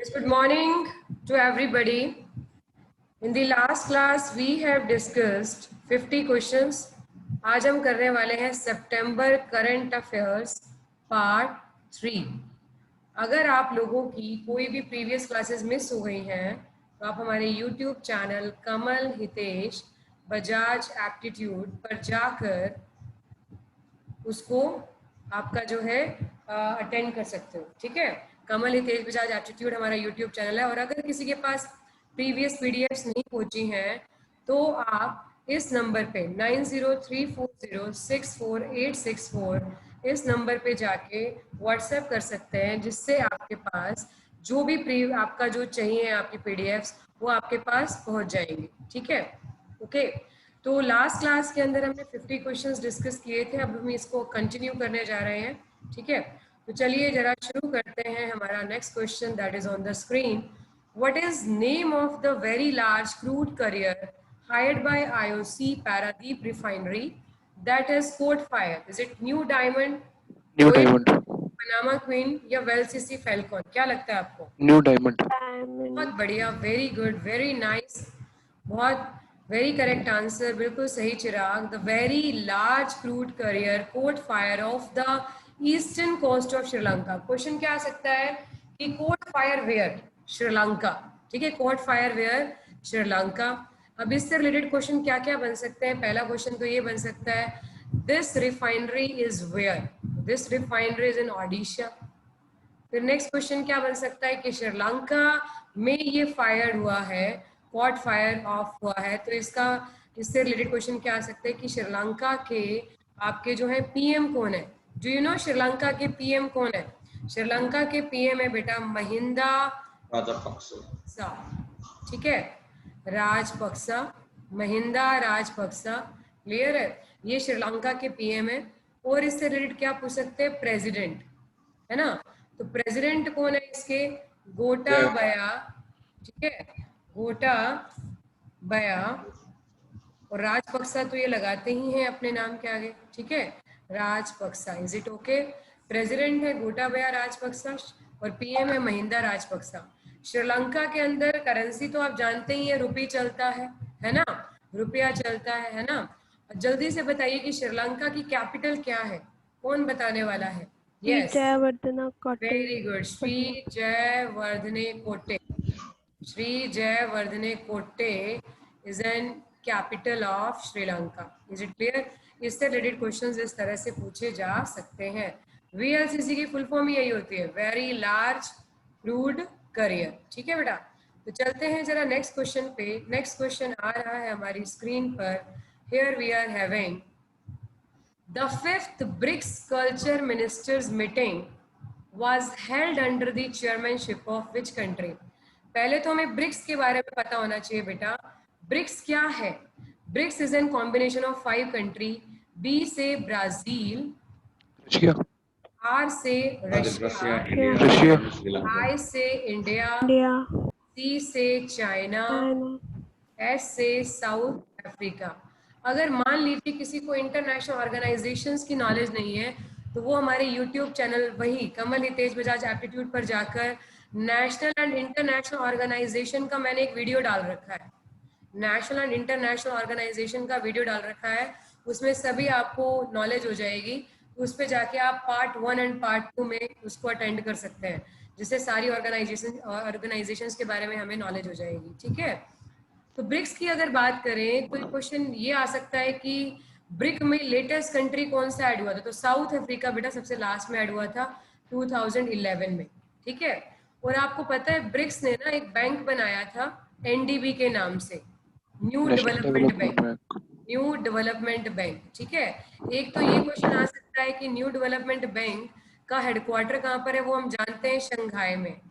Yes, good morning to everybody. In the last class, we have discussed 50 questions. आज हम करने वाले हैं सितंबर करंट अफेयर्स पार्ट 3। अगर आप लोगों की कोई भी प्रीवियस क्लासेस मिस हो गई हैं तो आप हमारे YouTube चैनल कमल हितेश बजाज एप्टीट्यूड पर जाकर उसको आपका जो है अटेंड कर सकते हो। ठीक है, कमल हितेश बजाज एप्टीट्यूड हमारा यूट्यूब चैनल है। और अगर किसी के पास प्रीवियस पीडीएफ्स नहीं पहुंची हैं तो आप इस नंबर पे 9034064864 इस नंबर पे जाके व्हाट्सएप कर सकते हैं, जिससे आपके पास जो भी आपका जो चाहिए आपकी पीडीएफ्स वो आपके पास पहुंच जाएंगे। ठीक है, ओके। तो लास्ट क्लास के अंदर हमने 50 क्वेश्चंस डिस्कस किए थे, अब हम इसको कंटिन्यू करने जा रहे हैं। ठीक है, तो चलिए जरा शुरू करते हैं। हमारा next question that is on the screen. What is name of the very large crude career hired by IOC Paradip Refinery that has caught fire? Is it New Diamond, new diamond, Panama Queen या वेलसीसी falcon? क्या लगता है आपको? New diamond. बहुत बढ़िया, very good, very nice, बहुत very correct answer, बिल्कुल सही Chirag. The very large crude carrier caught fire off the eastern coast of Sri Lanka. Question क्या आ सकता है कि कोट फायर वेयर श्रीलंका। ठीक है, कोट फायर वेयर श्रीलंका। अब इससे रिलेटेड क्वेश्चन क्या क्या बन सकते हैं? पहला क्वेश्चन तो ये बन सकता है this refinery is where. This refinery is in Odisha. फिर नेक्स्ट क्वेश्चन क्या बन सकता है कि श्रीलंका में ये फायर हुआ है, कॉट फायर ऑफ हुआ है, तो इससे रिलेटेड क्वेश्चन क्या आ सकता है कि श्रीलंका के आपके जो है पीएम कौन है? डू यू नो श्रीलंका के पीएम कौन है? श्रीलंका के पीएम है बेटा महिंदा राजपक्सा। ठीक है, राजपक्सा, महिंदा राजपक्सा। क्लियर है, ये श्रीलंका के पीएम है। और इससे रिलेटेड क्या पूछ सकते हैं? प्रेसिडेंट है ना, तो प्रेसिडेंट कौन है इसके? गोटाबया। ठीक है, गोटाबया। और राजपक्सा तो ये लगाते ही हैं अपने नाम के आगे। ठीक है, Rajapaksa. Is it okay? President है गोटाबया राजपक्सा और पीएम है महिंदा राजपक्सा। श्रीलंका के अंदर करेंसी तो आप जानते ही है, रुपी चलता है ना, रुपया चलता है ना। जल्दी से बताइए कि श्रीलंका की कैपिटल क्या है? कौन बताने वाला है? Yes. जयवर्धना कोटे। Very good. श्री जयवर्धने कोटे। श्री जयवर्धने कोटे is an capital of Sri Lanka. Is it clear? इससे रिलेटेड क्वेश्चंस इस तरह से पूछे जा सकते हैं। VLCC की फुल फॉर्म यही होती है, वेरी लार्ज क्रूड करियर। ठीक है बेटा, तो चलते हैं जरा नेक्स्ट क्वेश्चन पे। नेक्स्ट क्वेश्चन आ रहा है हमारी स्क्रीन पर। Here we are having the 5th BRICS Culture Ministers meeting was held under the chairmanship of which country? पहले तो हमें ब्रिक्स के बारे में पता होना चाहिए बेटा। ब्रिक्स क्या है? BRICS is an combination of 5 country. B से ब्राजील, रशिया, आर से रशिया, रशिया, आई से इंडिया, सी से चाइना, एस से साउथ अफ्रीका। अगर मान लीजिए किसी को इंटरनेशनल ऑर्गेनाइजेशंस की नॉलेज नहीं है तो वो हमारे यूट्यूब चैनल वही कमल हितेश बजाज एप्टीट्यूड पर जाकर नेशनल एंड इंटरनेशनल ऑर्गेनाइजेशन का मैंने एक वीडियो डाल रखा है। नेशनल एंड इंटरनेशनल ऑर्गेनाइजेशन का वीडियो डाल रखा है, उसमें सभी आपको नॉलेज हो जाएगी। उस पर जाके आप पार्ट 1 एंड पार्ट 2 में उसको अटेंड कर सकते हैं, जिससे सारी ऑर्गेनाइजेशंस के बारे में हमें नॉलेज हो जाएगी। ठीक है, तो ब्रिक्स की अगर बात करें तो क्वेश्चन ये आ सकता है कि ब्रिक में लेटेस्ट कंट्री कौन सा ऐड हुआ था? तो साउथ अफ्रीका बेटा सबसे लास्ट में ऐड हुआ था 2011 में। ठीक है, और आपको पता है ब्रिक्स ने ना एक बैंक बनाया था एनडीबी के नाम से, new development bank. New development bank. ठीक है, एक तो ये क्वेश्चन आ सकता है कि न्यू डेवलपमेंट बैंक का हेडक्वार्टर कहाँ पर है? वो हम जानते हैं शंघाई में,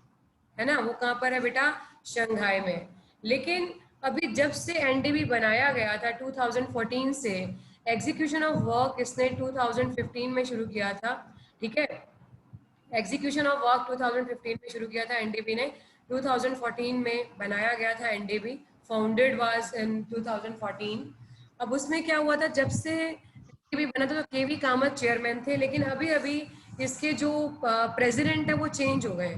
है ना। वो कहाँ पर है बेटा? शंघाई में। लेकिन अभी जब से एनडीबी बनाया गया था 2014 से, एग्जीक्यूशन ऑफ वर्क इसने 2015 में शुरू किया था। ठीक है, एग्जीक्यूशन ऑफ वर्क 2015 में शुरू किया था एनडीबी ने, 2014 में बनाया गया था एनडीबी, फाउंडेड वाज इन 2014। अब उसमें क्या हुआ था, जब से एनडीबी बना था तो केवी कामत चेयरमैन थे, लेकिन अभी अभी इसके जो प्रेसिडेंट है वो चेंज हो गए।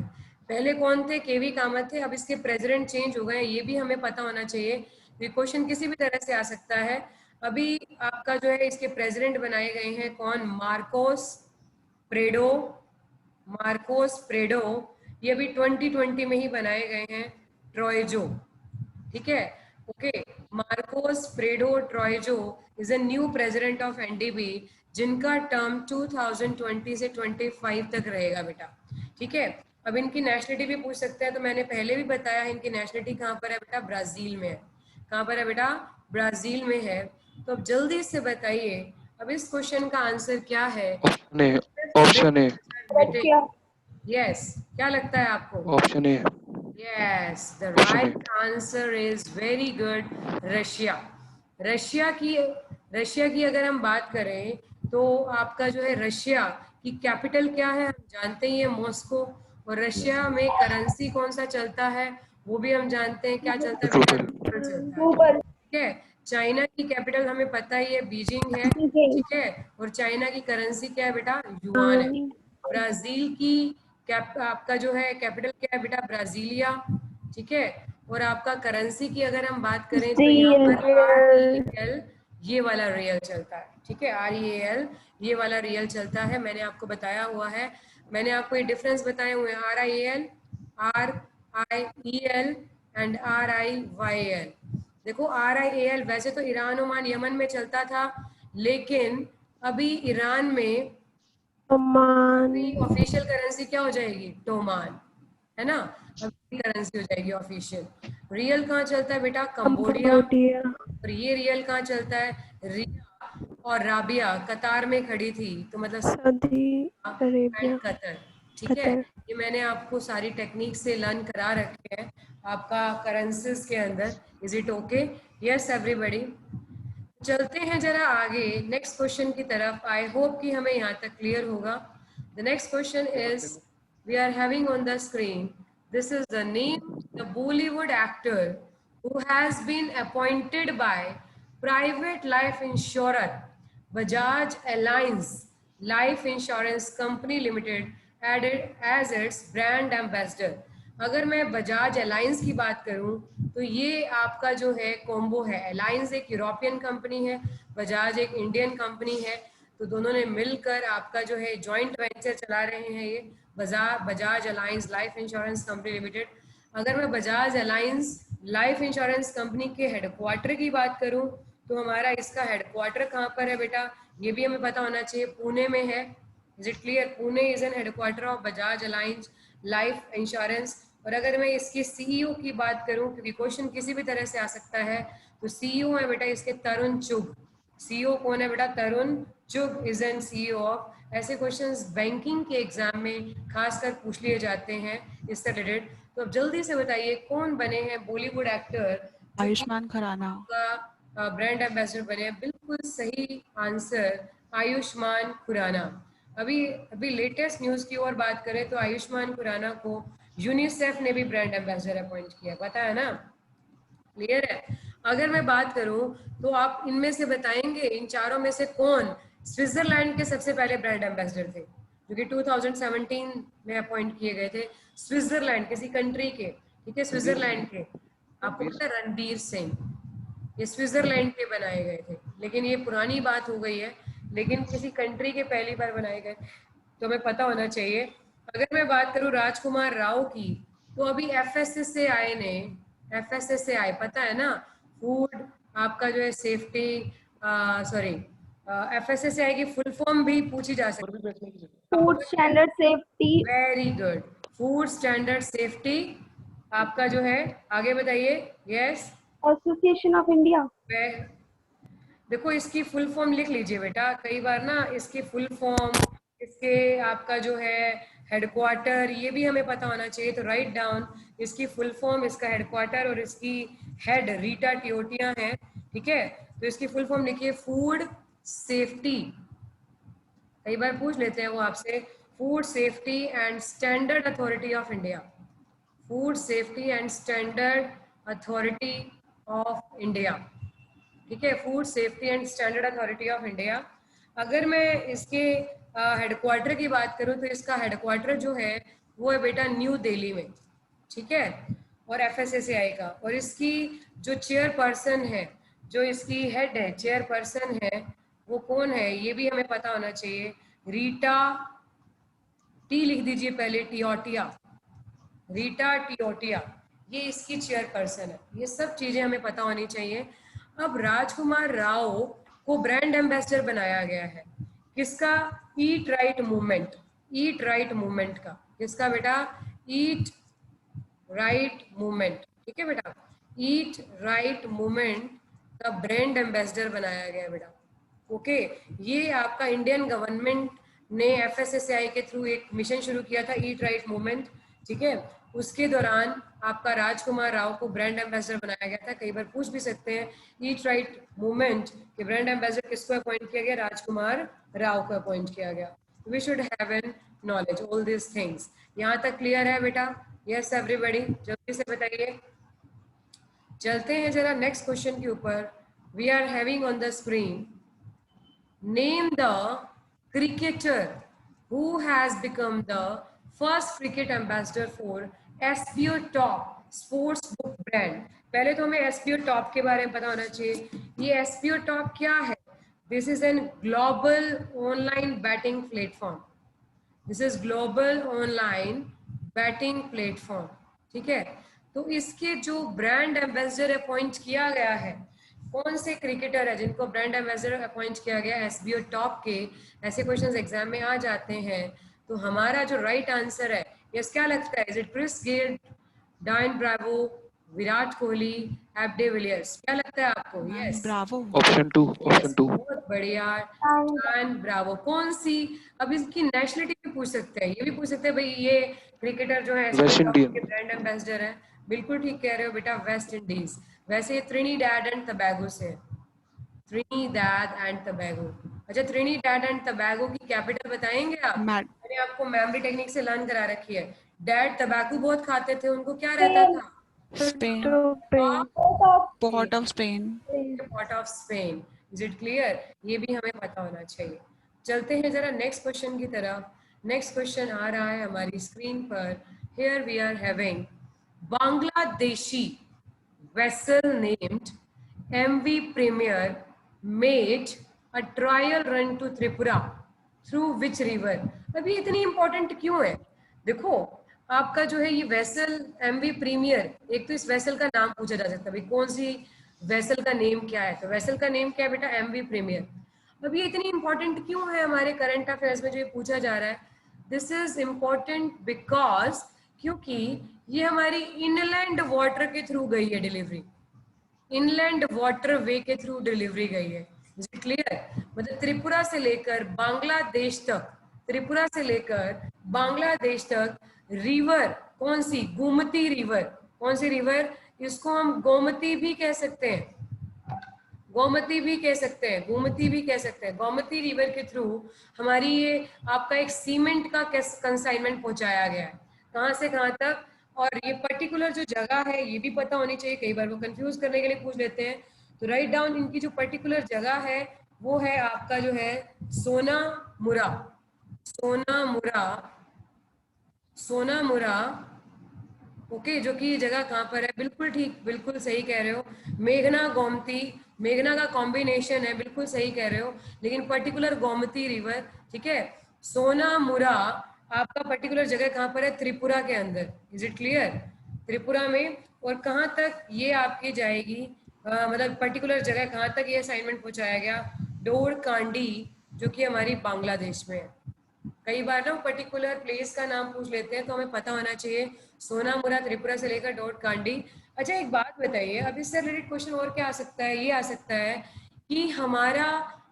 पहले कौन थे? केवी कामत थे, अब इसके प्रेसिडेंट चेंज हो गए, ये भी हमें पता होना चाहिए। ये क्वेश्चन किसी भी तरह से आ सकता है। अभी आपका जो है इसके प्रेसिडेंट बनाए गए हैं कौन? मार्कोस प्रेडो। मार्कोस प्रेडो, ये अभी 2020 में ही बनाए गए हैं। ट्रॉयजो, ठीक है, okay. Marcos Prado Troyjo is a new president of NDB, जिनका टर्म 2020 से 25 तक रहेगा बेटा, ठीक है। अब इनकी नेशनलिटी भी पूछ सकते हैं, तो मैंने पहले भी बताया इनकी नेशनलिटी कहाँ पर है बेटा? ब्राजील में है। कहाँ पर है बेटा? ब्राजील में है। तो अब जल्दी से बताइए, अब इस क्वेश्चन का आंसर क्या है? ऑप्शन ए, ऑप्शन ए, बेटे, यस, क्या लगता है आपको? Option A, Yes, the option A. right answer is very good. Russia. Russia की रशिया की अगर हम बात करें तो आपका जो है रशिया की कैपिटल क्या है? हम जानते ही है, मॉस्को। और रशिया में करेंसी कौन सा चलता है वो भी हम जानते हैं, क्या चलता है बेटा? रूबल। रूबल चलता है, ठीक है। चाइना की कैपिटल हमें पता ही है, बीजिंग है, ठीक है। और चाइना की करेंसी क्या है बेटा? युआन है। ब्राजील की आपका जो है कैपिटल क्या है बेटा? ब्राजीलिया, ठीक है। और आपका करेंसी की अगर हम बात करें तो यहाँ पर REL, ये वाला रियल चलता है, ठीक है। REAL, ये वाला रियल चलता है, मैंने आपको बताया हुआ है। मैंने आपको ये डिफरेंस बताए हुए हैं, RIAL, RIEL एंड RIYL। देखो RIAL वैसे तो ईरान, ओमान, यमन में चलता था, लेकिन अभी ईरान में अभी ऑफिशियल करेंसी क्या हो जाएगी? टोमान, है ना। अभी करेंसी हो जाएगी ऑफिशियल। रियल कहाँ चलता है बेटा? कंबोडिया। और ये रियल कहाँ चलता है? रिया और राबिया कतार में खड़ी थी, तो मतलब सऊदी एंड अरेबिया, कतर, ठीक है। ये मैंने आपको सारी टेक्निक से लर्न करा रखे हैं आपका करेंसीज के अंदर। Is it okay? Yes everybody. चलते हैं जरा आगे नेक्स्ट क्वेश्चन की तरफ। आई होप कि हमें यहाँ तक क्लियर होगा। The next question is we are having on the screen, this is the name the Bollywood actor who has been appointed by private life insurer Bajaj Allianz Life Insurance Company Limited added as its brand ambassador। अगर मैं Bajaj alliance की बात करूं तो ये आपका जो है कॉम्बो है। अलायंस एक यूरोपियन कंपनी है, बजाज एक इंडियन कंपनी है, तो दोनों ने मिलकर आपका जो है जॉइंट वेंचर चला रहे हैं, ये Bajaj alliance life insurance company limited. अगर मैं Bajaj alliance life insurance company के हेडक्वार्टर की बात करूं तो हमारा इसका हेडक्वार्टर कहाँ पर है बेटा? ये भी हमें पता होना चाहिए, पुणे में है। Is it clear? Pune is an headquarter of Bajaj alliance life insurance. और अगर मैं इसके सीईओ की बात करूं, क्योंकि क्वेश्चन किसी भी तरह से आ सकता है, तो सीईओ है बेटा इसके तरुण चुग। सीईओ कौन है बेटा? तरुण चुग इज एन सीईओ ऑफ। ऐसे क्वेश्चंस बैंकिंग के एग्जाम में खासकर पूछ लिए जाते हैं इससे रिलेटेड। तो अब जल्दी से बताइए कौन बने हैं बॉलीवुड एक्टर आयुष्मान खुराना का ब्रांड एम्बेसडर बने? बिल्कुल सही आंसर, आयुष्मान खुराना। अभी अभी लेटेस्ट न्यूज की ओर बात करें तो आयुष्मान खुराना को यूनिसेफ ने भी ब्रांड एम्बेसडर अपॉइंट किया, पता है ना? क्लियर है? अगर मैं बात करूं तो आप इनमें से बताएंगे, इन चारों में से कौन स्विट्जरलैंड के सबसे पहले ब्रांड एम्बेसडर थे, जो कि 2017 में अपॉइंट किए गए थे? स्विट्जरलैंड, किसी कंट्री के, ठीक है, स्विट्जरलैंड के। आपको पता है रणबीर सिंह, ये स्विट्जरलैंड के बनाए गए थे, लेकिन ये पुरानी बात हो गई है। लेकिन किसी कंट्री के पहली बार बनाए गए, तो हमें पता होना चाहिए। अगर मैं बात करूं राजकुमार राव की, तो अभी FSSAI ने, FSSAI पता है ना, फूड आपका जो है सेफ्टी, सॉरी, FSSAI की फुल फॉर्म भी पूछी जा सकती है। Food standard safety, very good, food standard safety आपका जो है, आगे बताइए। Yes, association of India. देखो इसकी फुल फॉर्म लिख लीजिए बेटा, कई बार ना इसकी फुल फॉर्म, इसके आपका जो है हेडक्वार्टर, ये भी हमें पता होना चाहिए। तो राइट डाउन इसकी फुल फॉर्म, इसका हेडक्वार्टर और इसकी हेड रीटा टियोटिया है, ठीक है। तो इसकी फुल फॉर्म लिखिए, फूड सेफ्टी, कई बार पूछ लेते हैं वो आपसे, food safety and standard authority of India. Food safety and standard authority of India, ठीक है, food safety and standard authority of India. अगर मैं इसके हेडक्वार्टर की बात करूं तो इसका हेडक्वार्टर जो है वो है बेटा न्यू दिल्ली में, ठीक है, और FSSAI का। और इसकी जो चेयरपर्सन है, जो इसकी हेड है, चेयरपर्सन है, वो कौन है ये भी हमें पता होना चाहिए। रीटा टी लिख दीजिए पहले, टियोटिया, रीटा टियोटिया, ये इसकी चेयरपर्सन है। ये सब चीजें हमें पता होनी चाहिए। अब राजकुमार राव को ब्रांड एम्बेसडर बनाया गया है किसका? ईट राइट मूवमेंट, ईट राइट मूवमेंट का। किसका बेटा? ईट राइट मूवमेंट, ठीक है बेटा, ईट राइट मूवमेंट का ब्रांड एम्बेसडर बनाया गया बेटा। ओके, ये आपका इंडियन गवर्नमेंट ने FSSAI के थ्रू एक मिशन शुरू किया था, ईट राइट मूवमेंट, ठीक है। उसके दौरान आपका राजकुमार राव को ब्रांड एम्बेसडर बनाया गया था। कई बार पूछ भी सकते हैं, ईट राइट मूवमेंट के ब्रांड एम्बेसडर किसको अपॉइंट किया गया? राजकुमार राव को अपॉइंट किया गया। We should have an knowledge all this things. यहाँ तक क्लियर है बेटा? यस एवरीबॉडी, जल्दी से बताइए। चलते हैं जरा नेक्स्ट क्वेश्चन के ऊपर। We are having on the screen, name the cricketer who has become the first cricket ambassador for SBO Top sports book brand. पहले तो हमें SBO Top के बारे में पता होना चाहिए। ये SBO Top क्या है? This is an global online batting platform, this is global online batting platform, ठीक है। तो इसके जो ब्रांड एम्बेसडर अपॉइंट किया गया है, कौन से क्रिकेटर है जिनको ब्रांड एम्बेसडर अपॉइंट किया गया SBO टॉप के? ऐसे क्वेश्चंस एग्जाम में आ जाते हैं। तो हमारा जो राइट आंसर है, यस, क्या लगता है? इज इट क्रिस गेल, डायन ब्रावो, विराट कोहली, एब डे विलियर्स? क्या लगता है आपको? Yes, Bravo. Option 2, option 2। बहुत बढ़िया, डायन ब्रावो। कौन सी? अब इसकी नेशनलिटी भी पूछ सकते हैं, ये भी पूछ सकते हैं भाई ये क्रिकेटर जो है वेस्ट SBO टॉप इंडियन। के ब्रांड एम्बेसडर है। बिल्कुल ठीक कह रहे हो बेटा, वेस्ट इंडीज। वैसे त्रिनिडैड एंड टबैगो से, त्रिनिदाद एंड टबैगो। अच्छा, त्रिनिदाद एंड टबैगो की कैपिटल बताएंगे आप? मैंने आपको मेमोरी टेक्निक से लर्न करा रखी है। डैड तंबाकू बहुत खाते थे, उनको क्या रहता था? Spain, port of Spain, port of Spain. Is it clear? ये भी हमें पता होना चाहिए। चलते हैं जरा नेक्स्ट क्वेश्चन की तरफ। नेक्स्ट क्वेश्चन आ रहा है हमारी स्क्रीन पर। Here we are having Bangladeshi vessel named MV Premier made a trial run to Tripura through which river? अभी इतनी इंपॉर्टेंट क्यों है? देखो, आपका जो है ये वेसल MV प्रीमियर, एक तो इस वेसल का नाम पूछा जा सकता है, भाई कौन सी वेसल का नेम क्या है? तो वेसल का नेम क्या है बेटा? MV premier. अब ये इतनी इंपॉर्टेंट क्यों है हमारे करंट अफेयर्स में जो ये पूछा जा रहा है? दिस इज इम्पॉर्टेंट बिकॉज, क्योंकि ये हमारी इनलैंड वाटर के थ्रू गई है डिलीवरी, इनलैंड वाटर वे के थ्रू डिलीवरी गई है। क्लियर? मतलब त्रिपुरा से लेकर बांग्लादेश तक, त्रिपुरा से लेकर बांग्लादेश तक रिवर कौन सी? गोमती रिवर। कौन सी रिवर? इसको हम गोमती भी कह सकते हैं, गोमती भी कह सकते हैं, गोमती भी कह सकते हैं। गोमती रिवर के थ्रू हमारी ये आपका एक सीमेंट का कंसाइनमेंट पहुंचाया गया है। कहां से कहां तक? और ये पर्टिकुलर जो जगह है ये भी पता होनी चाहिए, कई बार वो कंफ्यूज करने के लिए पूछ लेते हैं। तो राइट डाउन, इनकी जो पर्टिकुलर जगह है वो है आपका जो है सोनामुरा, सोनामुरा, सोनामुरा। ओके, जो कि ये जगह कहाँ पर है? बिल्कुल ठीक, बिल्कुल सही कह रहे हो। मेघना गोमती, मेघना का कॉम्बिनेशन है, बिल्कुल सही कह रहे हो, लेकिन पर्टिकुलर गोमती रिवर, ठीक है। सोनामुरा आपका पर्टिकुलर जगह कहाँ पर है? त्रिपुरा के अंदर। Is it clear? त्रिपुरा में। और कहाँ तक ये आपकी जाएगी, मतलब पर्टिकुलर जगह कहाँ तक ये असाइनमेंट पहुंचाया गया? डोर कांडी, जो कि हमारी बांग्लादेश में है। कई बार ना पर्टिकुलर प्लेस का नाम पूछ लेते हैं तो हमें पता होना चाहिए। सोनामुरा त्रिपुरा से लेकर डोर कांडी। अच्छा, एक बात बताइए, अब इससे रिलेटेड क्वेश्चन और क्या आ सकता है? ये आ सकता है कि हमारा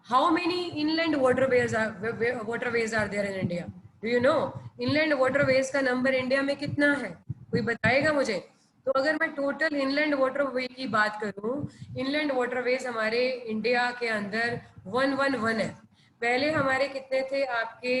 how many inland waterways are there in India? Do you know inland waterways का नंबर इंडिया में कितना है? कोई बताएगा मुझे? तो अगर मैं टोटल इनलैंड वाटरवे की बात करूं, इनलैंड वाटरवेज हमारे इंडिया के अंदर 111 है। पहले हमारे कितने थे? आपके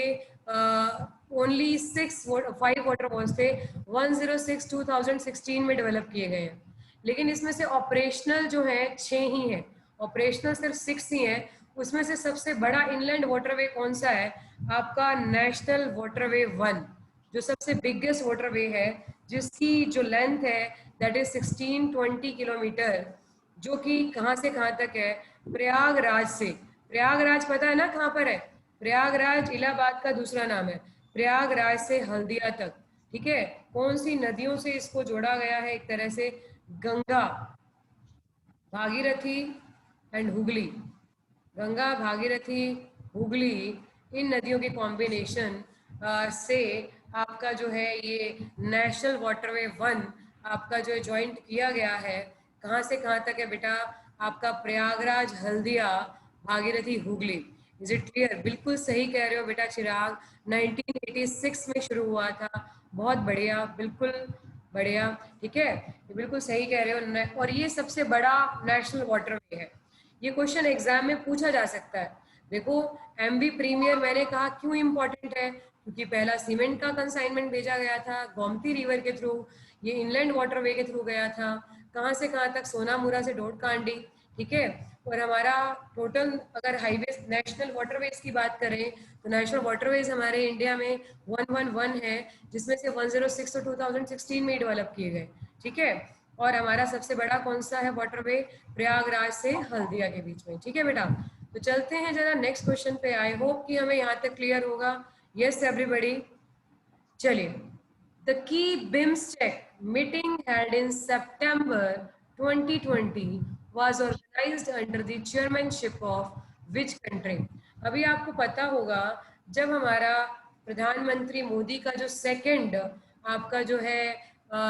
ओनली 5 वाटरफॉल्स थे। 106 2016 में डेवलप किए गए हैं, लेकिन इसमें से ऑपरेशनल जो है 6 ही है, ऑपरेशनल सिर्फ 6 ही है। उसमें से सबसे बड़ा इनलैंड वाटरवे कौन सा है? आपका नेशनल वाटरवे 1, जो सबसे बिगेस्ट वाटरवे है, जिसकी जो लेंथ है दैट इज 1620 किलोमीटर, जो कि कहाँ से कहाँ तक है? प्रयागराज से। प्रयागराज पता है ना कहाँ पर है? प्रयागराज इलाहाबाद का दूसरा नाम है, प्रयागराज से हल्दिया तक। ठीक है, कौन सी नदियों से इसको जोड़ा गया है? एक तरह से गंगा, भागीरथी एंड हुगली। गंगा, भागीरथी, हुगली, इन नदियों के कॉम्बिनेशन से आपका जो है ये नेशनल वाटरवे 1 आपका जो है ज्वाइंट किया गया है। कहाँ से कहाँ तक है बेटा? आपका Prayagraj, Haldia, Bhagirathi, Hooghly. Is it clear? बिल्कुल सही कह रहे हो बेटा चिराग, 1986 में शुरू हुआ था। बहुत बढ़िया, बिल्कुल बढ़िया। ठीक है, ये बिल्कुल सही कह रहे हो। और ये सबसे बड़ा नेशनल वाटरवे है। ये क्वेश्चन एग्जाम में पूछा जा सकता है। देखो, एमबी प्रीमियर मैंने कहा क्यों इंपॉर्टेंट है, क्योंकि पहला सीमेंट का कंसाइनमेंट भेजा गया था गोमती रिवर के थ्रू, ये इनलैंड वाटरवे के थ्रू गया था। कहाँ से कहाँ तक? सोनामुरा से डोडकांडी। ठीक है, और हमारा टोटल अगर हाईवे नेशनल वाटरवेज की बात करें तो नेशनल वाटरवेज हमारे इंडिया में 111 है, जिसमें से 106 तो 2016 में डेवलप किए गए। ठीक है, और हमारा सबसे बड़ा कौन सा है वाटरवे? प्रयागराज से हल्दिया के बीच में। ठीक है बेटा, तो चलते हैं जरा नेक्स्ट क्वेश्चन पे। आई होप कि हमें यहाँ तक क्लियर होगा। यस एवरीबॉडी, चलिए। The key BIMSTEC meeting held in सितंबर 2020 was organized under the chairmanship of which country? अभी आपको पता होगा जब हमारा प्रधानमंत्री मोदी का जो सेकंड आपका जो है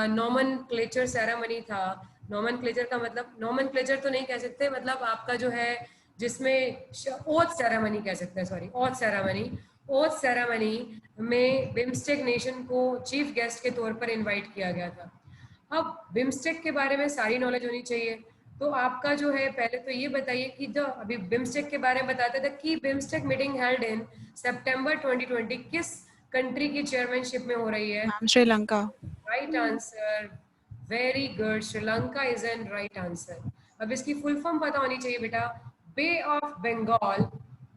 नॉमनक्लेचर सेरेमनी था। नॉमनक्लेचर का मतलब, नॉमनक्लेचर तो नहीं कह सकते, मतलब आपका जो है जिसमें ओथ सेरेमनी कह सकते हैं, sorry, oath ceremony. Oath ceremony में बिम्स्टेक नेशन को चीफ गेस्ट के तौर पर इनवाइट किया गया था। अब बिम्स्टेक के बारे में सारी नॉलेज होनी चाहिए, तो आपका जो है पहले तो ये बताइए कि जो अभी बिम्स्टेक के बारे में बताते थे कि बिम्स्टेक मीटिंग हेल्ड इन सितंबर 2020 किस कंट्री की चेयरमैनशिप में हो रही है? Ma'am Sri Lanka. Right answer, very good, Sri Lanka is an right answer. अब इसकी फुल फॉर्म पता होनी चाहिए बेटा, bay of Bengal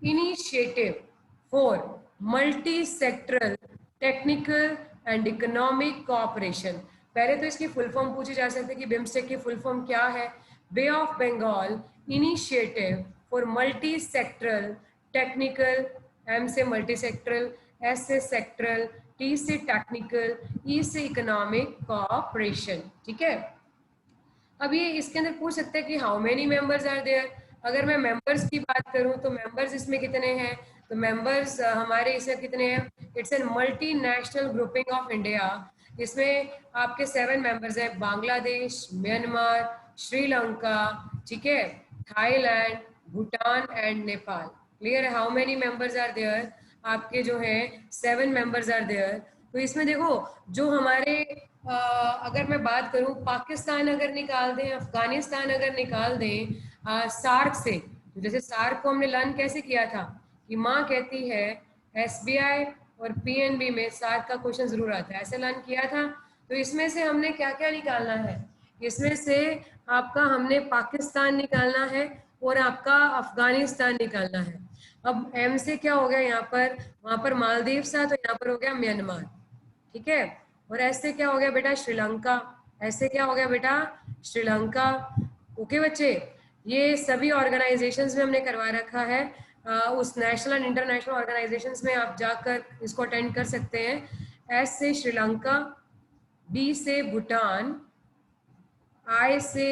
initiative for multi sectoral technical and economic cooperation. पहले तो इसकी फुल फॉर्म पूछी जा सकती है कि बिम्स्टेक की फुल फॉर्म क्या है? Bay of Bengal initiative for multi sectoral technical, M से मल्टी सेक्टरल, एस से सेक्टरल, टी से टेक्निकल, ई से इकोनॉमिक कोऑपरेशन। ठीक है, अब ये इसके अंदर पूछ सकते हैं कि how many members are there. अगर मैं मेंबर्स की बात करूं तो मेंबर्स इसमें कितने हैं? तो मेंबर्स हमारे इसमें कितने हैं? It's an multinational grouping of India. इसमें आपके 7 मेंबर्स हैं, बांग्लादेश, म्यांमार, श्रीलंका, ठीक है, Thailand, Bhutan and Nepal. Clear है? How many members are there? आपके जो है 7 मेंबर्स आर देयर। तो इसमें देखो, जो हमारे अगर मैं बात करूं, पाकिस्तान अगर निकाल दें, अफगानिस्तान अगर निकाल दें सार्क से, तो जैसे सार्क को हमने लर्न कैसे किया था कि माँ कहती है एसबीआई और पीएनबी में सार्क का क्वेश्चन जरूर आता है, ऐसे लर्न किया था। तो इसमें से हमने क्या क्या निकालना है? इसमें से आपका हमने पाकिस्तान निकालना है और आपका अफगानिस्तान निकालना है। अब एम से क्या हो गया यहाँ पर? वहां पर मालदीव था, तो यहाँ पर हो गया म्यांमार। ठीक है, और ऐसे क्या हो गया बेटा? श्रीलंका। ऐसे क्या हो गया बेटा? श्रीलंका। ओके बच्चे, ये सभी ऑर्गेनाइजेशंस में हमने करवा रखा है। उस नेशनल एंड इंटरनेशनल ऑर्गेनाइजेशंस में आप जाकर इसको अटेंड कर सकते हैं। एस से श्रीलंका, बी से भूटान, आई से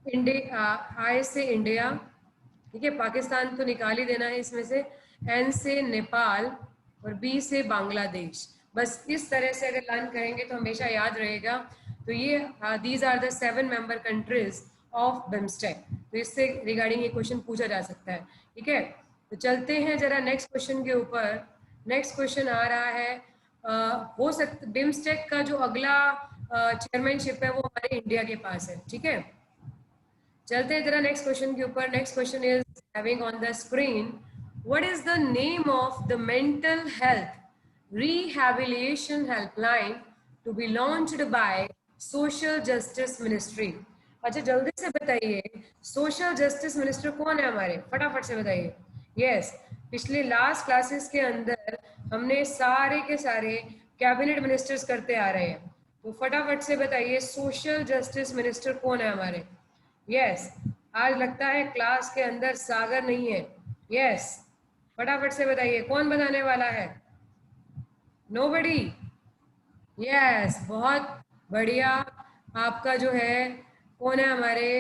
इंडिया, ठीक है, पाकिस्तान तो निकाल ही देना है इसमें से, एन से नेपाल और बी से बांग्लादेश। बस इस तरह से अगर लर्न करेंगे तो हमेशा याद रहेगा। तो ये these are the 7 member countries of BIMSTEC. तो इससे रिगार्डिंग ये क्वेश्चन पूछा जा सकता है। ठीक है, तो चलते हैं जरा नेक्स्ट क्वेश्चन के ऊपर। नेक्स्ट क्वेश्चन आ रहा है, हो सकता बिम्स्टेक का जो अगला चेयरमैनशिप है वो हमारे इंडिया के पास है। ठीक है, चलते हैं जरा नेक्स्ट क्वेश्चन के ऊपर। Next question is having on the screen, what is the name of the mental health rehabilitation helpline to be launched by social justice ministry? अच्छा जल्दी से बताइए, सोशल जस्टिस मिनिस्टर कौन है हमारे? फटाफट से बताइए। यस, पिछले लास्ट क्लासेस के अंदर हमने सारे के सारे कैबिनेट मिनिस्टर्स करते आ रहे हैं। तो फटाफट से बताइए सोशल जस्टिस मिनिस्टर कौन है हमारे? यस, आज लगता है क्लास के अंदर सागर नहीं है। यस, फटाफट से बताइए कौन बनाने वाला है? नोबडी? यस, बहुत बढ़िया। आपका जो है कौन है हमारे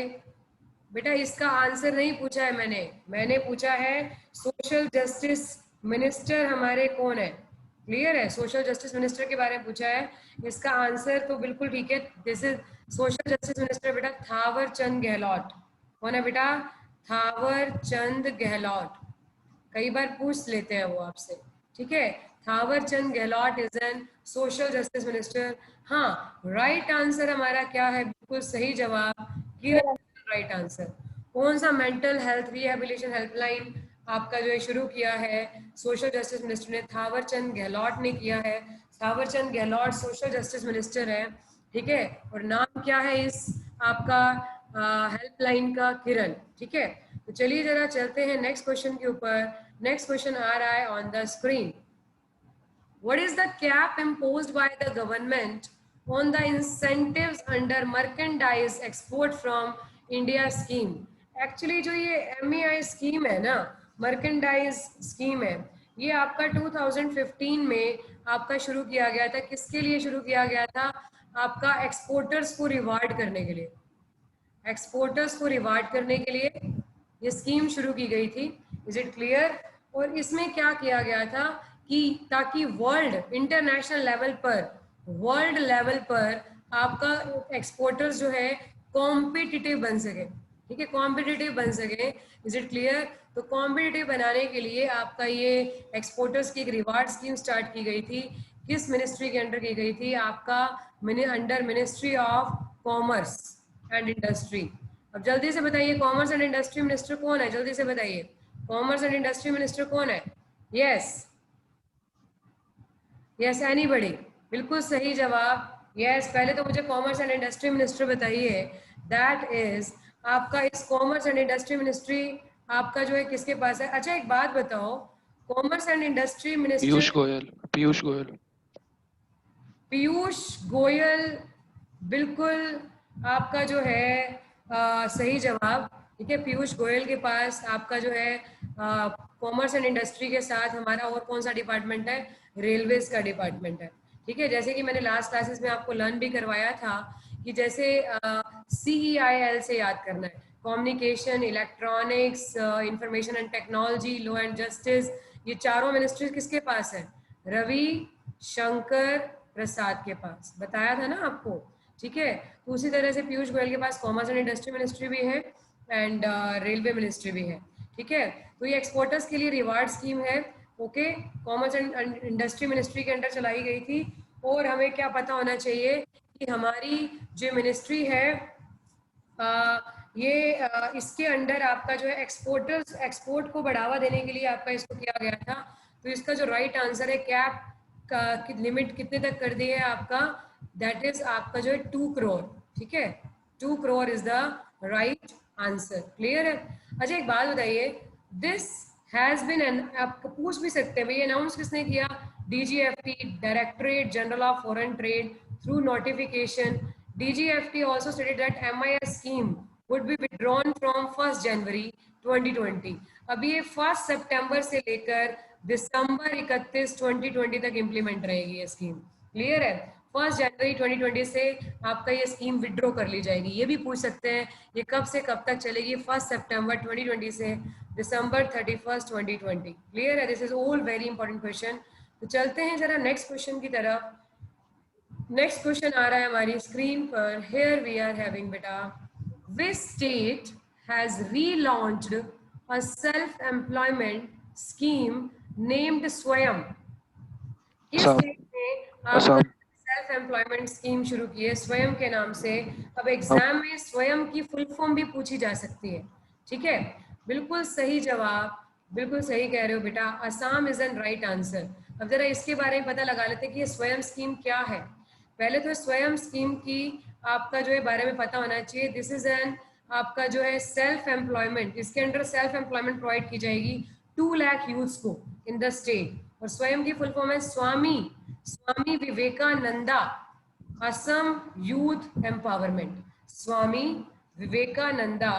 बेटा? इसका आंसर नहीं पूछा है मैंने पूछा है सोशल जस्टिस मिनिस्टर हमारे कौन है। क्लियर है? सोशल जस्टिस मिनिस्टर के बारे में पूछा है। इसका आंसर तो बिल्कुल ठीक है। This is social justice minister बेटा थावर चंद गहलोत। कौन है बेटा? थावर चंद गहलोत। कई बार पूछ लेते हैं वो आपसे, ठीक है। Thawar Chand Gehlot is an social justice minister. हाँ, राइट आंसर हमारा क्या है? बिल्कुल सही जवाब, किरण। Right answer. कौन सा मेंटल हेल्थ रिहेबिलिटेशन हेल्पलाइन आपका जो है शुरू किया है? सोशल जस्टिस मिनिस्टर ने थावर चंद गहलोत ने किया है। Thawar Chand Gehlot social justice minister है, ठीक है। और नाम क्या है इस आपका हेल्पलाइन का? किरण, ठीक है। तो चलिए जरा चलते हैं नेक्स्ट क्वेश्चन के ऊपर। नेक्स्ट क्वेश्चन आ रहा है on the screen. What is the cap imposed by the government on the incentives under merchandise export from India scheme? Actually जो ये MEI स्कीम है ना, मर्केंडाइज स्कीम है, ये आपका 2015 में आपका शुरू किया गया था। किसके लिए शुरू किया गया था? आपका एक्सपोर्टर्स को रिवार्ड करने के लिए। एक्सपोर्टर्स को रिवार्ड करने के लिए ये स्कीम शुरू की गई थी। Is it clear? और इसमें क्या किया गया था कि ताकि वर्ल्ड इंटरनेशनल लेवल पर आपका एक्सपोर्टर्स जो है कॉम्पिटिटिव बन सके, ठीक है, कॉम्पिटिटिव बन सके। Is it clear? तो कॉम्पिटिटिव बनाने के लिए आपका ये एक्सपोर्टर्स की एक रिवार्ड स्कीम स्टार्ट की गई थी। किस मिनिस्ट्री के अंडर की गई थी? आपका under ministry of commerce and industry. अब जल्दी से बताइए कॉमर्स एंड इंडस्ट्री मिनिस्टर कौन है? जल्दी से बताइए कॉमर्स एंड इंडस्ट्री मिनिस्टर कौन है? Yes yes, anybody? बिल्कुल सही जवाब। यस, पहले तो मुझे कॉमर्स एंड इंडस्ट्री मिनिस्टर बताइए। दैट इज आपका इस कॉमर्स एंड इंडस्ट्री मिनिस्ट्री आपका जो है किसके पास है? अच्छा एक बात बताओ, commerce and industry minister Piyush Goyal. Piyush Goyal. Piyush Goyal, बिल्कुल आपका जो है सही जवाब, ठीक है। पीयूष गोयल के पास आपका जो है कॉमर्स एंड इंडस्ट्री के साथ हमारा और कौन सा डिपार्टमेंट है? रेलवेज का डिपार्टमेंट है, ठीक है। जैसे कि मैंने लास्ट क्लासेस में आपको लर्न भी करवाया था कि जैसे CEIL से याद करना है, communication, electronics, information and technology, law and justice, ये चारों मिनिस्ट्री किसके पास है? रवि शंकर प्रसाद के पास। बताया था ना आपको, ठीक है। तो उसी तरह से पीयूष गोयल के पास कॉमर्स एंड इंडस्ट्री मिनिस्ट्री भी है एंड रेलवे मिनिस्ट्री भी है, ठीक है। तो ये एक्सपोर्टर्स के लिए रिवार्ड स्कीम है, okay. Commerce and industry ministry के अंडर चलाई गई थी। और हमें क्या पता होना चाहिए कि हमारी जो मिनिस्ट्री है इसके अंडर आपका जो है एक्सपोर्ट को बढ़ावा देने के लिए आपका इसको किया गया था। तो इसका जो राइट आंसर है कैप का लिमिट कितने तक कर दी है आपका? दैट इज आपका जो है 2 करोड़, ठीक है। 2 crore is the right answer. Clear है? अच्छा एक बात बताइए, दिस हैज बीन, आप पूछ भी सकते हैं भाई अनाउंस किसने किया? DGFT, directorate general of foreign trade, through notification. DGFT also stated that MIS scheme would be withdrawn from 1st January 2020। अब ये 1 सितंबर से लेकर दिसंबर 31, 2020 तक इम्प्लीमेंट रहेगी ये स्कीम। क्लियर है? 1 जनवरी 2020 से आपका ये स्कीम विड्रॉ कर ली जाएगी। ये भी पूछ सकते हैं ये कब से कब तक चलेगी? 1 सितंबर 2020 से दिसंबर 31, 2020। क्लियर है? This is all very important question. तो चलते हैं जरा नेक्स्ट क्वेश्चन की तरफ। नेक्स्ट क्वेश्चन आ रहा है हमारी स्क्रीन पर। हियर वी आर हैविंग बेटा, which state has relaunched a self employment scheme named स्वयं? किस स्टेट ने आपका सेल्फ एम्प्लॉयमेंट स्कीम शुरू की है स्वयं के नाम से? अब एग्जाम में स्वयं की फुल फॉर्म भी पूछी जा सकती है, ठीक है। बिल्कुल सही जवाब, बिल्कुल सही कह रहे हो बेटा, Assam is an right answer. अब जरा इसके बारे में पता लगा लेते हैं कि ये स्वयं स्कीम क्या है। पहले तो स्वयं स्कीम की आपका जो है बारे में पता होना चाहिए। दिस इज एन आपका जो है सेल्फ एम्प्लॉयमेंट, इसके अंडर सेल्फ एम्प्लॉयमेंट प्रोवाइड की जाएगी 2 लाख यूथ्स को इन द स्टेट। और स्वयं की फुल फॉर्म है स्वामी विवेकानंदा असम यूथ एम्पावरमेंट, स्वामी विवेकानंदा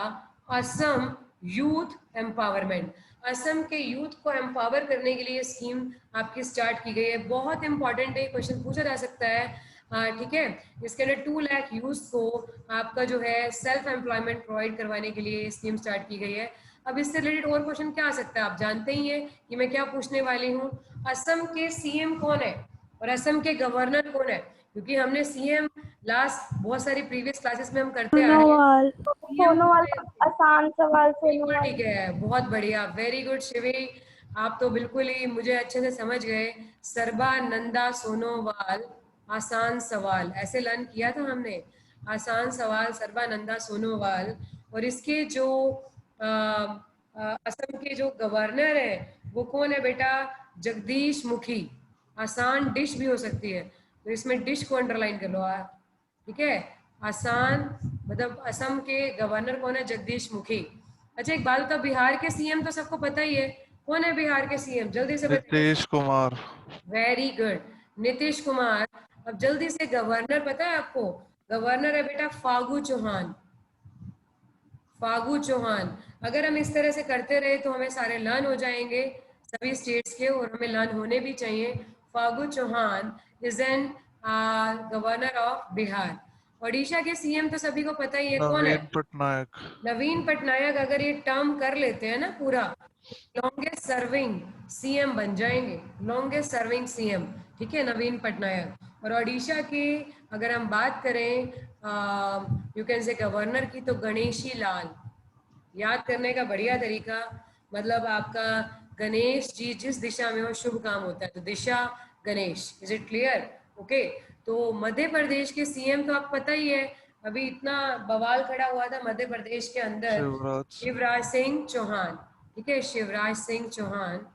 असम यूथ एम्पावरमेंट, असम के यूथ को एम्पावर करने के लिए स्कीम आपकी स्टार्ट की गई है। बहुत इंपॉर्टेंट है, क्वेश्चन पूछा जा सकता है, ठीक है। इसके अंदर 2 लाख यूथ को आपका जो है सेल्फ एम्प्लॉयमेंट प्रोवाइड करवाने के लिए स्कीम स्टार्ट की गई है। अब इससे रिलेटेड और क्वेश्चन क्या आ सकता है, आप जानते ही हैं कि मैं क्या पूछने वाली हूँ। असम के सीएम कौन है और असम के गवर्नर कौन है, क्योंकि हमने सीएम लास्ट बहुत सारी प्रीवियस क्लासेस में हम करते आ रहे हैं। सोनोवाल आसान सवाल, सोनोवाल। ठीक है, बहुत बढ़िया, वेरी गुड शिवी, आप तो बिल्कुल ही मुझे अच्छे से समझ गए। सर्बानंदा सोनोवाल, आसान सवाल, ऐसे लर्न किया था हमने, आसान सवाल सर्बानंदा सोनोवाल। और इसके जो असम के जो गवर्नर है वो कौन है बेटा, जगदीश मुखी। आसान डिश भी हो सकती है, तो इसमें डिश को अंडरलाइन कर लो आप, ठीक है। आसान मतलब असम के गवर्नर कौन है, जगदीश मुखी। अच्छा एक बात बताओ, बिहार के सीएम तो सबको पता ही है, कौन है बिहार के सीएम, जल्दी से बताइए। नीतीश कुमार। Very good, Nitish Kumar. अब जल्दी से गवर्नर पता है आपको, गवर्नर है बेटा फागू चौहान, फागू चौहान। अगर हम इस तरह से करते रहे तो हमें सारे लर्न हो जाएंगे सभी स्टेट्स के, और हमें लर्न होने भी चाहिए। Phagu Chauhan is an governor of Bihar. Odisha के सीएम तो सभी को पता ही है, कौन है, नवीन पटनायक। नवीन पटनायक। अगर ये टर्म कर लेते हैं ना पूरा, लॉन्गेस्ट सर्विंग सीएम बन जाएंगे, लॉन्गेस्ट सर्विंग सीएम, ठीक है, नवीन पटनायक। और ओडिशा की अगर हम बात करें यू कैन से गवर्नर की, तो गणेशी लाल। याद करने का बढ़िया तरीका, मतलब आपका गणेश जी जिस दिशा में हो शुभ काम होता है, तो Disha Ganesh, is it clear, okay. तो मध्य प्रदेश के सीएम तो आप पता ही है, अभी इतना बवाल खड़ा हुआ था मध्य प्रदेश के अंदर, शिवराज सिंह चौहान, ठीक है, शिवराज सिंह चौहान।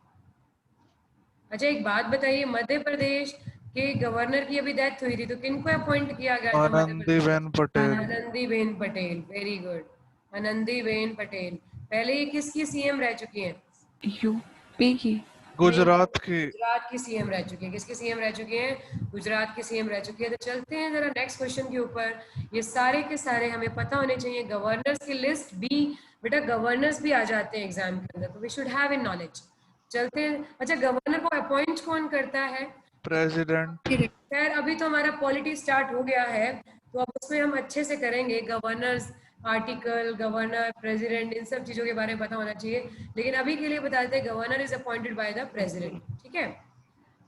अच्छा एक बात बताइए, मध्य प्रदेश के गवर्नर की अभी डेथ हुई थी, तो किनको अपॉइंट किया गया था मध्य प्रदेश? आनंदीबेन पटेल। Anandiben Patel, very good, Anandiben Patel. पहले ये किसकी सीएम रह चुकी हैं? यूपी की। गुजरात की। गुजरात की सीएम रह चुकी है। किसकी सीएम रह चुकी हैं? गुजरात की सीएम रह चुकी है। तो चलते हैं जरा नेक्स्ट क्वेश्चन के ऊपर। ये सारे के सारे हमें पता होने चाहिए। गवर्नर्स की लिस्ट भी बेटा, गवर्नर्स भी आ जाते हैं एग्जाम के अंदर, तो we should have in knowledge. चलते हैं। अच्छा गवर्नर को अपॉइंट कौन करता है? प्रेसिडेंट। खैर अभी तो हमारा पॉलिटी स्टार्ट हो गया है, तो अब उसमें हम अच्छे से करेंगे। गवर्नर्स आर्टिकल, गवर्नर, प्रेसिडेंट, इन सब चीजों के बारे में पता होना चाहिए, लेकिन अभी के लिए बताते हैं governor is appointed by the president, ठीक है।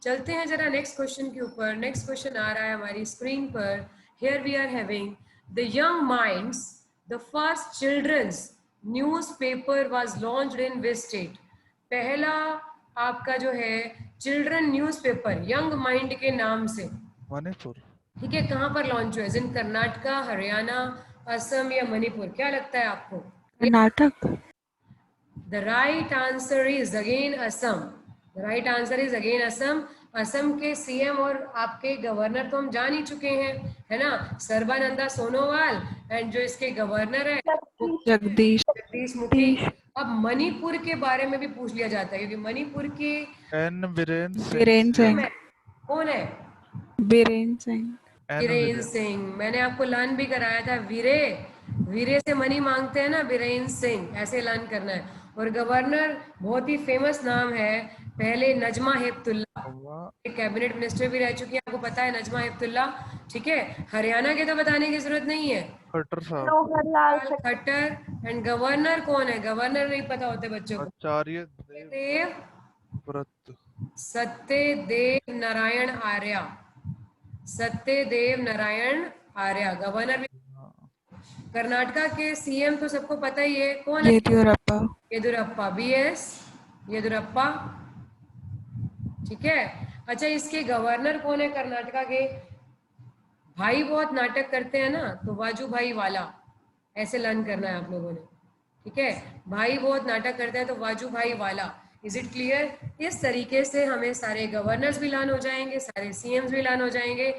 चलते हैं जरा नेक्स्ट क्वेश्चन के ऊपर। नेक्स्ट क्वेश्चन आ रहा है हमारी स्क्रीन पर। Here we are having the young minds, the first childrens newspaper was launched in which state? पहला आपका जो है चिल्ड्रन न्यूज़पेपर यंग माइंड के नाम से, मणिपुर। ठीक है, कहाँ पर लॉन्च हुआ है? इन कर्नाटका, हरियाणा, असम या मणिपुर? क्या लगता है आपको? Karnataka. The right answer is again Assam. The right answer is again Assam. Assam के सीएम और आपके गवर्नर तो हम जान ही चुके हैं, है ना, सर्बानंदा सोनोवाल, एंड जो इसके गवर्नर है जगदीश जगदीश मुखी। अब मणिपुर के बारे में भी पूछ लिया जाता है, क्योंकि मणिपुर के एन बीरेन बीरेन सिंह। कौन है? बीरेन सिंह। वीरेंद्र सिंह। मैंने आपको लर्न भी कराया था, वीरे, वीरे से मनी मांगते हैं ना, वीरेंद्र सिंह, ऐसे लर्न करना है। और गवर्नर बहुत ही फेमस नाम है, पहले नजमा हेपतुल्ला, एक कैबिनेट मिनिस्टर भी रह चुकी है, आपको पता है नजमा हेपतुल्ला, ठीक है। हरियाणा के तो बताने की जरूरत नहीं है, खट्टर साहब। जवाहरलाल खट्टर। एंड गवर्नर कौन है? गवर्नर नहीं पता होते बच्चों को। आचार्य देव व्रत। सत्यदेव नारायण आर्य, सत्यदेव नारायण आर्य गवर्नर। कर्नाटका के सीएम तो सबको पता ही है, कौन है? येदियुरप्पा। येदियुरप्पा, बीएस येदियुरप्पा, ठीक है। अच्छा इसके गवर्नर कौन है कर्नाटका के? भाई बहुत नाटक करते हैं ना, तो वाजूभाई वाला, ऐसे लर्न करना है आप लोगों ने, ठीक है। भाई बहुत नाटक करते हैं तो वाजूभाई वाला, इज इट क्लियर? इस तरीके से हमें सारे गवर्नर्स भी लर्न हो जाएंगे, सारे सीएम्स भी लर्न हो जाएंगे।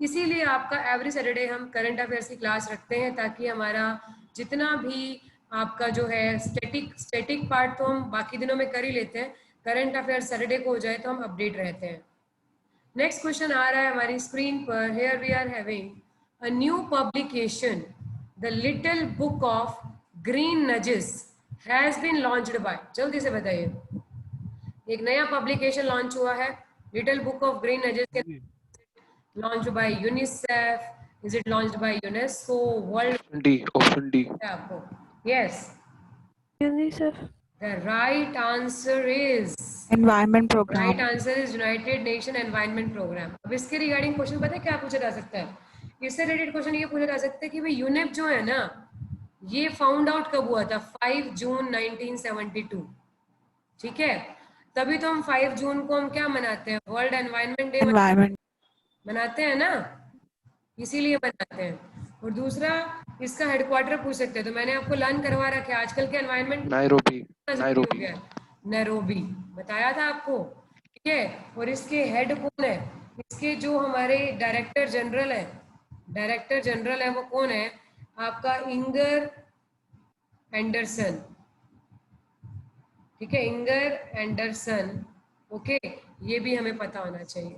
इसीलिए आपका एवरी सैटरडे हम करंट अफेयर्स की क्लास रखते हैं, ताकि हमारा जितना भी आपका जो है स्टैटिक पार्ट तो हम बाकी दिनों में कर ही लेते हैं, करंट अफेयर्स सैटरडे को हो जाए तो हम अपडेट रहते हैं। नेक्स्ट क्वेश्चन आ रहा है हमारी स्क्रीन पर. Here we are having a new publication, the little book of green nudges has been launched by. जल्दी से बताइए. एक नया पब्लिकेशन लॉन्च हुआ है, little book of green nudges के launch by UNICEF. Is it launched by UNESCO? World D. Option D. आपको. Yes, UNICEF. the right answer is Environment program. Right answer is United Nation environment programme. अब इसके regarding question पता है क्या पूछा जा सकता है? इससे रिलेटेड क्वेश्चन ये पूछा जा सकता है कि भाई यूनेप जो है ना, ये फाउंड आउट कब हुआ था? 5 जून 1972. ठीक है, तभी तो हम 5 जून को हम क्या मनाते हैं? World environment day Environment. मनाते हैं ना, इसीलिए मनाते हैं. और दूसरा, इसका हेडक्वार्टर पूछ सकते हैं, तो मैंने आपको लर्न करवा रखा है आजकल के एनवायरनमेंट Nairobi. Nairobi. नैरोबी बताया था आपको. ठीक है, और इसके हेड कौन है? इसके जो हमारे डायरेक्टर जनरल है वो कौन है? आपका इंगर एंडरसन. ठीक है, इंगर एंडरसन. ओके, ये भी हमें पता होना चाहिए.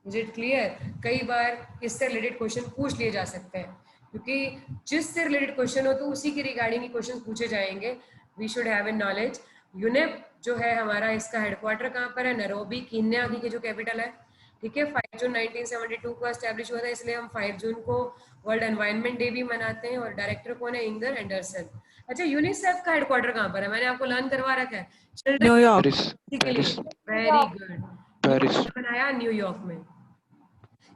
Is it clear? कई बार इससे रिलेटेड क्वेश्चन पूछ लिए जा सकते हैं, क्योंकि जिससे रिलेटेड क्वेश्चन हो तो उसी के रिगार्डिंग ही क्वेश्चन पूछे जाएंगे. We should have in knowledge. UNEP जो है हमारा, इसका हेडक्वार्टर कहाँ पर है? नैरोबी, कीनिया की जो कैपिटल है. ठीक है, 5 जून 1972 को एस्टैब्लिश हुआ था, इसलिए हम 5 जून को वर्ल्ड एनवायरनमेंट डे भी मनाते हैं. और डायरेक्टर कौन है? Inger Andersen. अच्छा, यूनिसेफ का हेडक्वार्टर कहाँ पर है? मैंने आपको लर्न करवा रखा है. Children New York. Paris. के लिए. Paris. Very good. Paris. बनाया न्यूयॉर्क में.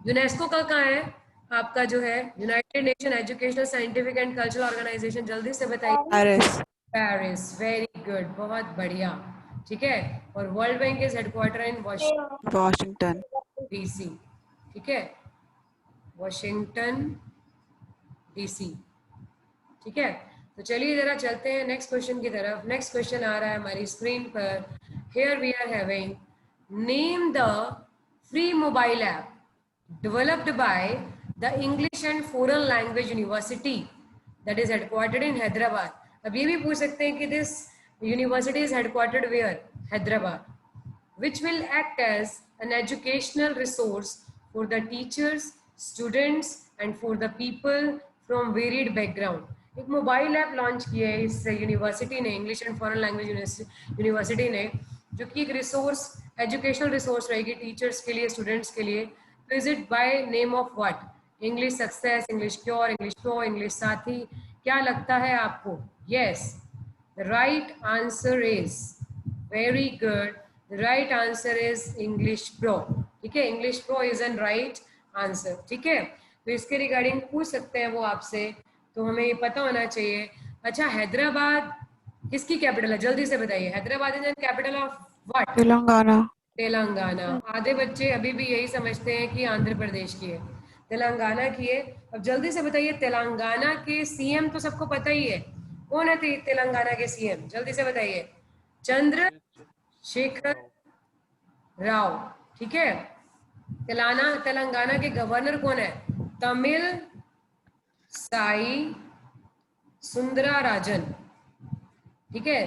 यूनेस्को का कहाँ है? आपका जो है United Nation Educational Scientific and Cultural Organization. जल्दी से बताइए. Paris. पेरिस. वेरी गुड, बहुत बढ़िया. ठीक है, और world Bank is headquarter in Washington Washington. DC. ठीक है, वाशिंगटन डीसी. ठीक है, तो चलिए जरा चलते हैं नेक्स्ट क्वेश्चन की तरफ. नेक्स्ट क्वेश्चन आ रहा है हमारी स्क्रीन पर. Here we are having, name the free mobile app developed by the English and Foreign Language University that is headquartered in Hyderabad. अब ये भी पूछ सकते हैं कि this university is headquartered where? Hyderabad. Which will act as an educational resource for the teachers, students and for the people from varied background. एक mobile app launch किया है इस यूनिवर्सिटी ने, English and foreign language university ने, जो कि एक resource, educational resource रहेगी टीचर्स के लिए, स्टूडेंट्स के लिए. तो is it by name of what? English success, English cure, English pro, English साथी. क्या लगता है आपको? Yes, the right answer is, very good, the right answer is English pro. ठीक है, English pro is an right answer. ठीक है, तो इसके रिगार्डिंग पूछ सकते हैं वो आपसे, तो हमें ये पता होना चाहिए. अच्छा, हैदराबाद किसकी कैपिटल है? जल्दी से बताइए. Hyderabad is an capital of what? Telangana. Telangana. आधे बच्चे अभी भी यही समझते हैं कि आंध्र प्रदेश की है, तेलंगाना की है. अब जल्दी से बताइए, तेलंगाना के सीएम तो सबको पता ही है. कौन है तेलंगाना के सीएम? जल्दी से बताइए. चंद्रशेखर राव. ठीक है, तेलंगाना के गवर्नर कौन है? तमिल साई सुंदराराजन. ठीक है,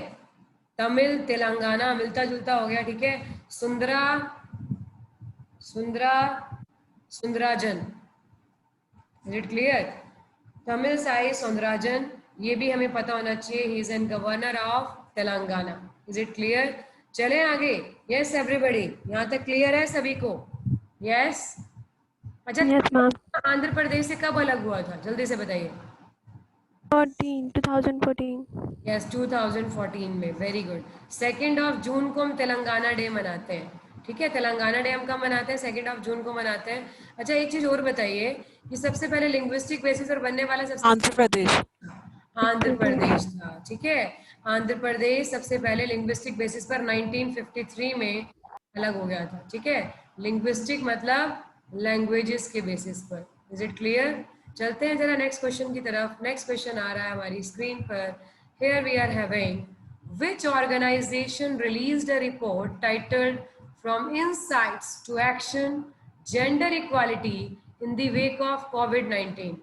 तमिल तेलंगाना मिलता जुलता हो गया. ठीक है, Soundararajan. Is it clear? Tamilisai Soundararajan, ये भी हमें पता होना चाहिए. He is an governor of Telangana. Is it clear? चले आगे. यस एवरीबॉडी, यहाँ तक क्लियर है सभी को? यस. अच्छा, Yes, ma'am. आंध्र प्रदेश से कब अलग हुआ था? जल्दी से बताइए. 2014. यस, 2014 में. Very good. 2 जून को हम तेलंगाना डे मनाते हैं. ठीक है, तेलंगाना डे हम कब मनाते हैं? 2 जून को मनाते हैं. अच्छा, एक चीज और बताइए कि सबसे पहले लिंग्विस्टिक बेसिस पर बनने वाला सबसे Andhra Pradesh. आंध्र प्रदेश था. ठीक है, आंध्र प्रदेश सबसे पहले लिंग्विस्टिक बेसिस पर 1953 में अलग हो गया था. ठीक है, लिंग्विस्टिक मतलब लैंग्वेजेस के बेसिस पर. Is it clear? चलते हैं जरा नेक्स्ट क्वेश्चन की तरफ. नेक्स्ट क्वेश्चन आ रहा है हमारी स्क्रीन पर. Here we are having, which organization released a report titled From Insights to Action, Gender Equality in the Wake of COVID-19.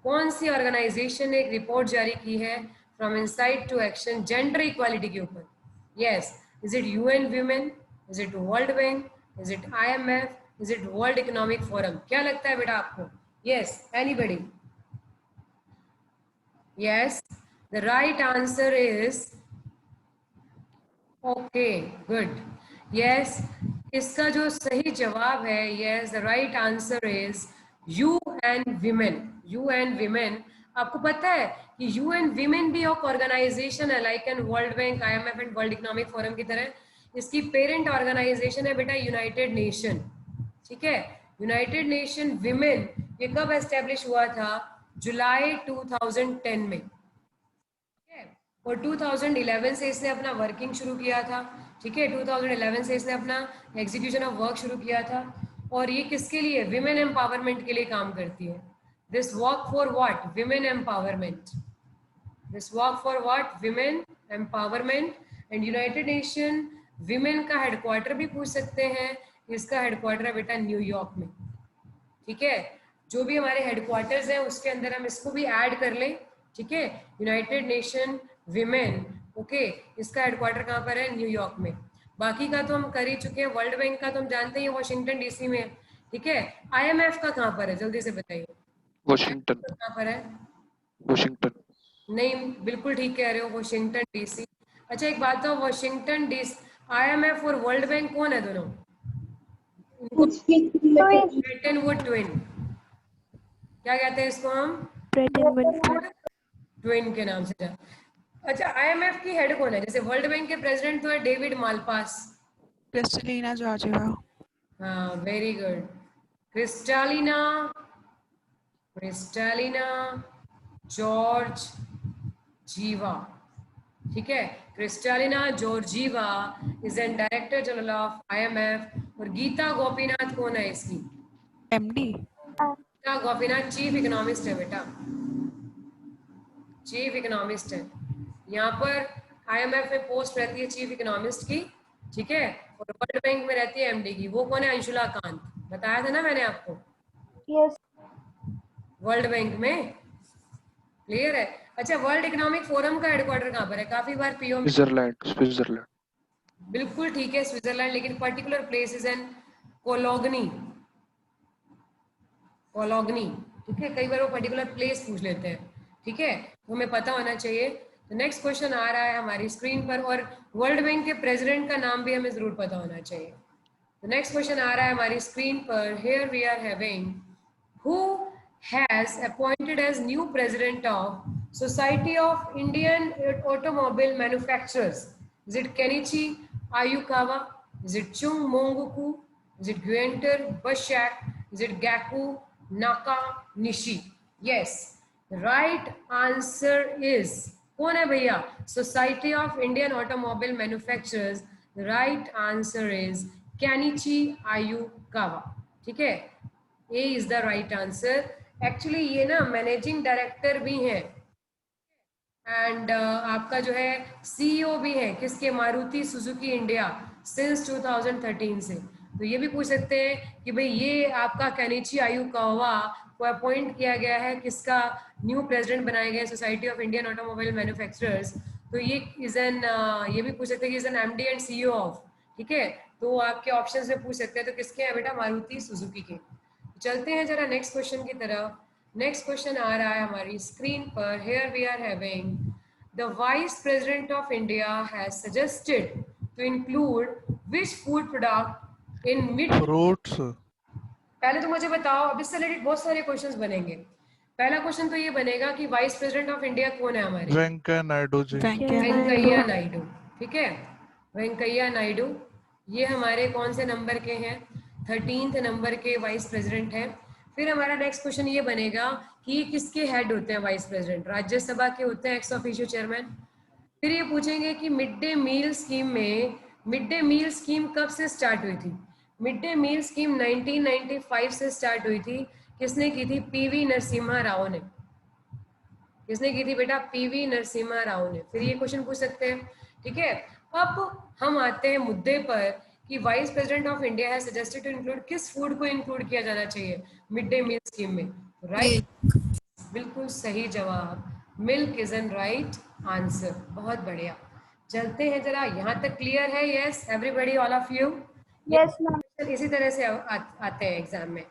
कौन सी ऑर्गेनाइजेशन ने एक रिपोर्ट जारी की है from insight to action gender equality के ऊपर? Yes, is it UN women, is it World Bank, is it IMF, is it World Economic Forum? क्या लगता है बेटा आपको? Yes, anybody? Yes, the right answer is okay, good. Yes, इसका जो सही जवाब है, yes, the right answer is UN women. UN women, आपको पता है कि यूएन विमेन भी एक ऑर्गेनाइजेशन है like an world bank, IMF and world Economic forum की तरह। इसकी पेरेंट ऑर्गेनाइजेशन है बेटा यूनाइटेड नेशन, ठीक है। यूनाइटेड नेशन विमेन ये कब एस्टेब्लिश हुआ था? जुलाई 2010 में, और 2011 से इसने अपना वर्किंग शुरू किया था, ठीक है। 2011 से इसने अपना एग्जीक्यूशन ऑफ वर्क शुरू किया था, और ये किसके लिए? विमेन एम्पावरमेंट के लिए काम करती है। This work for what? Women empowerment. This work for what? Women empowerment. And United nation women का हेडक्वार्टर भी पूछ सकते हैं, इसका हेडक्वार्टर है बेटा न्यूयॉर्क में, ठीक है। जो भी हमारे हेडक्वार्टर्स हैं उसके अंदर हम इसको भी ऐड कर लें, ठीक है। यूनाइटेड नेशन विमेन, ओके, इसका हेडक्वार्टर कहाँ पर है? न्यूयॉर्क में। बाकी का तो हम कर ही चुके हैं। वर्ल्ड बैंक का तो हम जानते हैं वॉशिंगटन डीसी में है, ठीक है। आईएमएफ का कहाँ पर है? जल्दी से बताइए। वॉशिंगटन। कहाँ पर है? वॉशिंगटन। नहीं, बिल्कुल ठीक कह रहे हो, वॉशिंगटन डीसी। अच्छा एक बात तो, वॉशिंगटन डीसी, आईएमएफ और वर्ल्ड बैंक कौन है दोनों? ब्रेटन वुड ट्विन, क्या कहते हैं इसको हम? ट्विन के नाम से जान। अच्छा, आईएमएफ की हेड कौन है? जैसे वर्ल्ड बैंक के प्रेसिडेंट तो है डेविड मालपास। Kristalina Georgieva. हाँ, very good, Kristalina, Kristalina Georgieva, ठीक है। Kristalina Georgieva is an director general of IMF. और गीता गोपीनाथ कौन है इसकी? MD. Gita Gopinath chief economist है बेटा, चीफ इकोनॉमिस्ट है। यहाँ पर आईएमएफ में पोस्ट रहती है चीफ इकोनॉमिस्ट की, ठीक है। और वर्ल्ड बैंक में रहती है एमडी की। वो कौन है? अंशुला कांत, बताया था ना मैंने आपको। यस। वर्ल्ड बैंक में, क्लियर है। अच्छा, वर्ल्ड इकोनॉमिक फोरम का हेडक्वार्टर कहाँ पर है? काफी बार पीओ में। स्विट्जरलैंड। स्विट्जरलैंड। बिल्कुल ठीक है, स्विट्जरलैंड, लेकिन पर्टिकुलर प्लेस इज एन कोलोगनी। कोलोगनी, ठीक है। कई बार वो पर्टिकुलर प्लेस पूछ लेते हैं, ठीक है, तो हमें पता होना चाहिए। तो नेक्स्ट क्वेश्चन आ रहा है हमारी स्क्रीन पर, और वर्ल्ड बैंक के प्रेसिडेंट का नाम भी हमें जरूर पता होना चाहिए। तो नेक्स्ट क्वेश्चन आ रहा है हमारी स्क्रीन पर। Here we are having, who has appointed as new president of Society of Indian Automobile Manufacturers? Is it Kenichi Ayukawa? Is it Chung Mongoku? Is it Guenter Bashak? Is it Gaku Nakanishi? Yes, the right answer is, कौन है भैया? Society of Indian Automobile Manufacturers. The right answer is Kenichi Ayukawa, ठीक है। A is the right answer. Actually ये ना managing director भी हैं, and आपका जो है सीईओ भी है, किसके? मारुति सुजुकी इंडिया, सिंस 2013 से। तो ये भी पूछ सकते हैं कि भाई ये आपका केनिची आयुकावा को अपॉइंट किया गया है, किसका न्यू प्रेसिडेंट बनाया गया है society of Indian automobile manufacturers. तो ये इज एन, ये भी पूछ सकते हैं कि is an MD and CEO of, ठीक है। तो आपके ऑप्शन में पूछ सकते हैं, तो किसके हैं बेटा? मारुति सुजुकी के। चलते हैं जरा नेक्स्ट क्वेश्चन की तरफ। नेक्स्ट क्वेश्चन आ रहा है हमारी स्क्रीन पर। Here we are having, the vice president of India has suggested to include which food product in mid fruits. पहले तो मुझे बताओ, अब इससे रिलेटेड बहुत सारे क्वेश्चंस बनेंगे। पहला क्वेश्चन तो ये बनेगा कि वाइस प्रेसिडेंट ऑफ इंडिया कौन है हमारे? वेंकैया नायडू जी। वेंकैया नायडू, ठीक है, वेंकैया नायडू। ये हमारे कौन से नंबर के हैं? 13th नंबर के वाइस प्रेसिडेंट हैं। फिर हमारा नेक्स्ट क्वेश्चन ये बनेगा कि ये किसके हेड होते हैं वाइस प्रेसिडेंट? राज्यसभा के होते हैं, एक्स ऑफिशियो चेयरमैन। फिर ये पूछेंगे कि मिड डे मील स्कीम में, मिड डे मील स्कीम कब से स्टार्ट हुई थी? मिड डे मील स्कीम 1995 से स्टार्ट हुई थी। किसने की थी? पीवी नरसिम्हा राव ने। किसने की थी बेटा? पीवी नरसिम्हा राव ने। फिर ये क्वेश्चन पूछ सकते हैं, ठीक है। अब हम आते हैं मुद्दे पर कि वाइस प्रेसिडेंट ऑफ इंडिया है सजेस्टेड टू इंक्लूड, किस फूड को इंक्लूड किया जाना चाहिए मिड डे मील स्कीम में? राइट, बिल्कुल सही जवाब, milk is an right answer. बहुत बढ़िया, चलते हैं जरा, यहाँ तक क्लियर है? Yes everybody, all of you? Yes ma'am. इसी तरह से आते हैं एग्जाम में।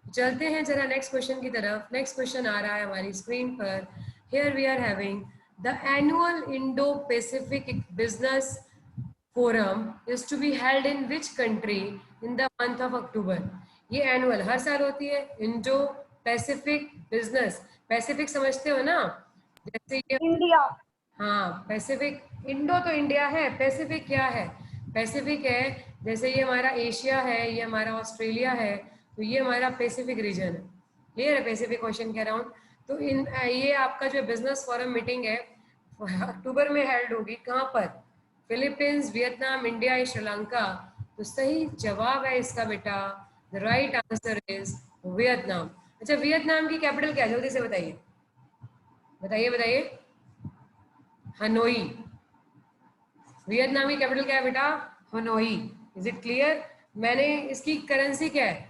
चलते हैं जरा नेक्स्ट क्वेश्चन की तरफ। नेक्स्ट क्वेश्चन आ रहा है हमारी स्क्रीन पर। Here we are having the annual Indo Pacific business forum is to be held in which country in the month of October. ये एनुअल हर साल होती है। इंडो पैसिफिक बिजनेस, पैसिफिक समझते हो ना, जैसे ये इंडिया। हाँ पैसिफिक, इंडो तो इंडिया है, पैसिफिक क्या है? पैसिफिक है जैसे ये हमारा एशिया है, ये हमारा ऑस्ट्रेलिया है, तो ये हमारा पैसिफिक रीजन है। क्लियर है? पैसिफिक क्वेश्चन कह रहा हूँ। तो इन ये आपका जो बिजनेस फोरम मीटिंग है अक्टूबर में हेल्ड होगी। कहाँ पर? फिलीपींस, वियतनाम, इंडिया या श्रीलंका? तो सही जवाब है इसका बेटा, the right answer is Vietnam. अच्छा वियतनाम की कैपिटल क्या है? जल्दी से बताइए, बताइए बताइए। हनोई। वियतनाम की कैपिटल क्या है बेटा? हनोई। Is it clear? मैंने इसकी करेंसी क्या है?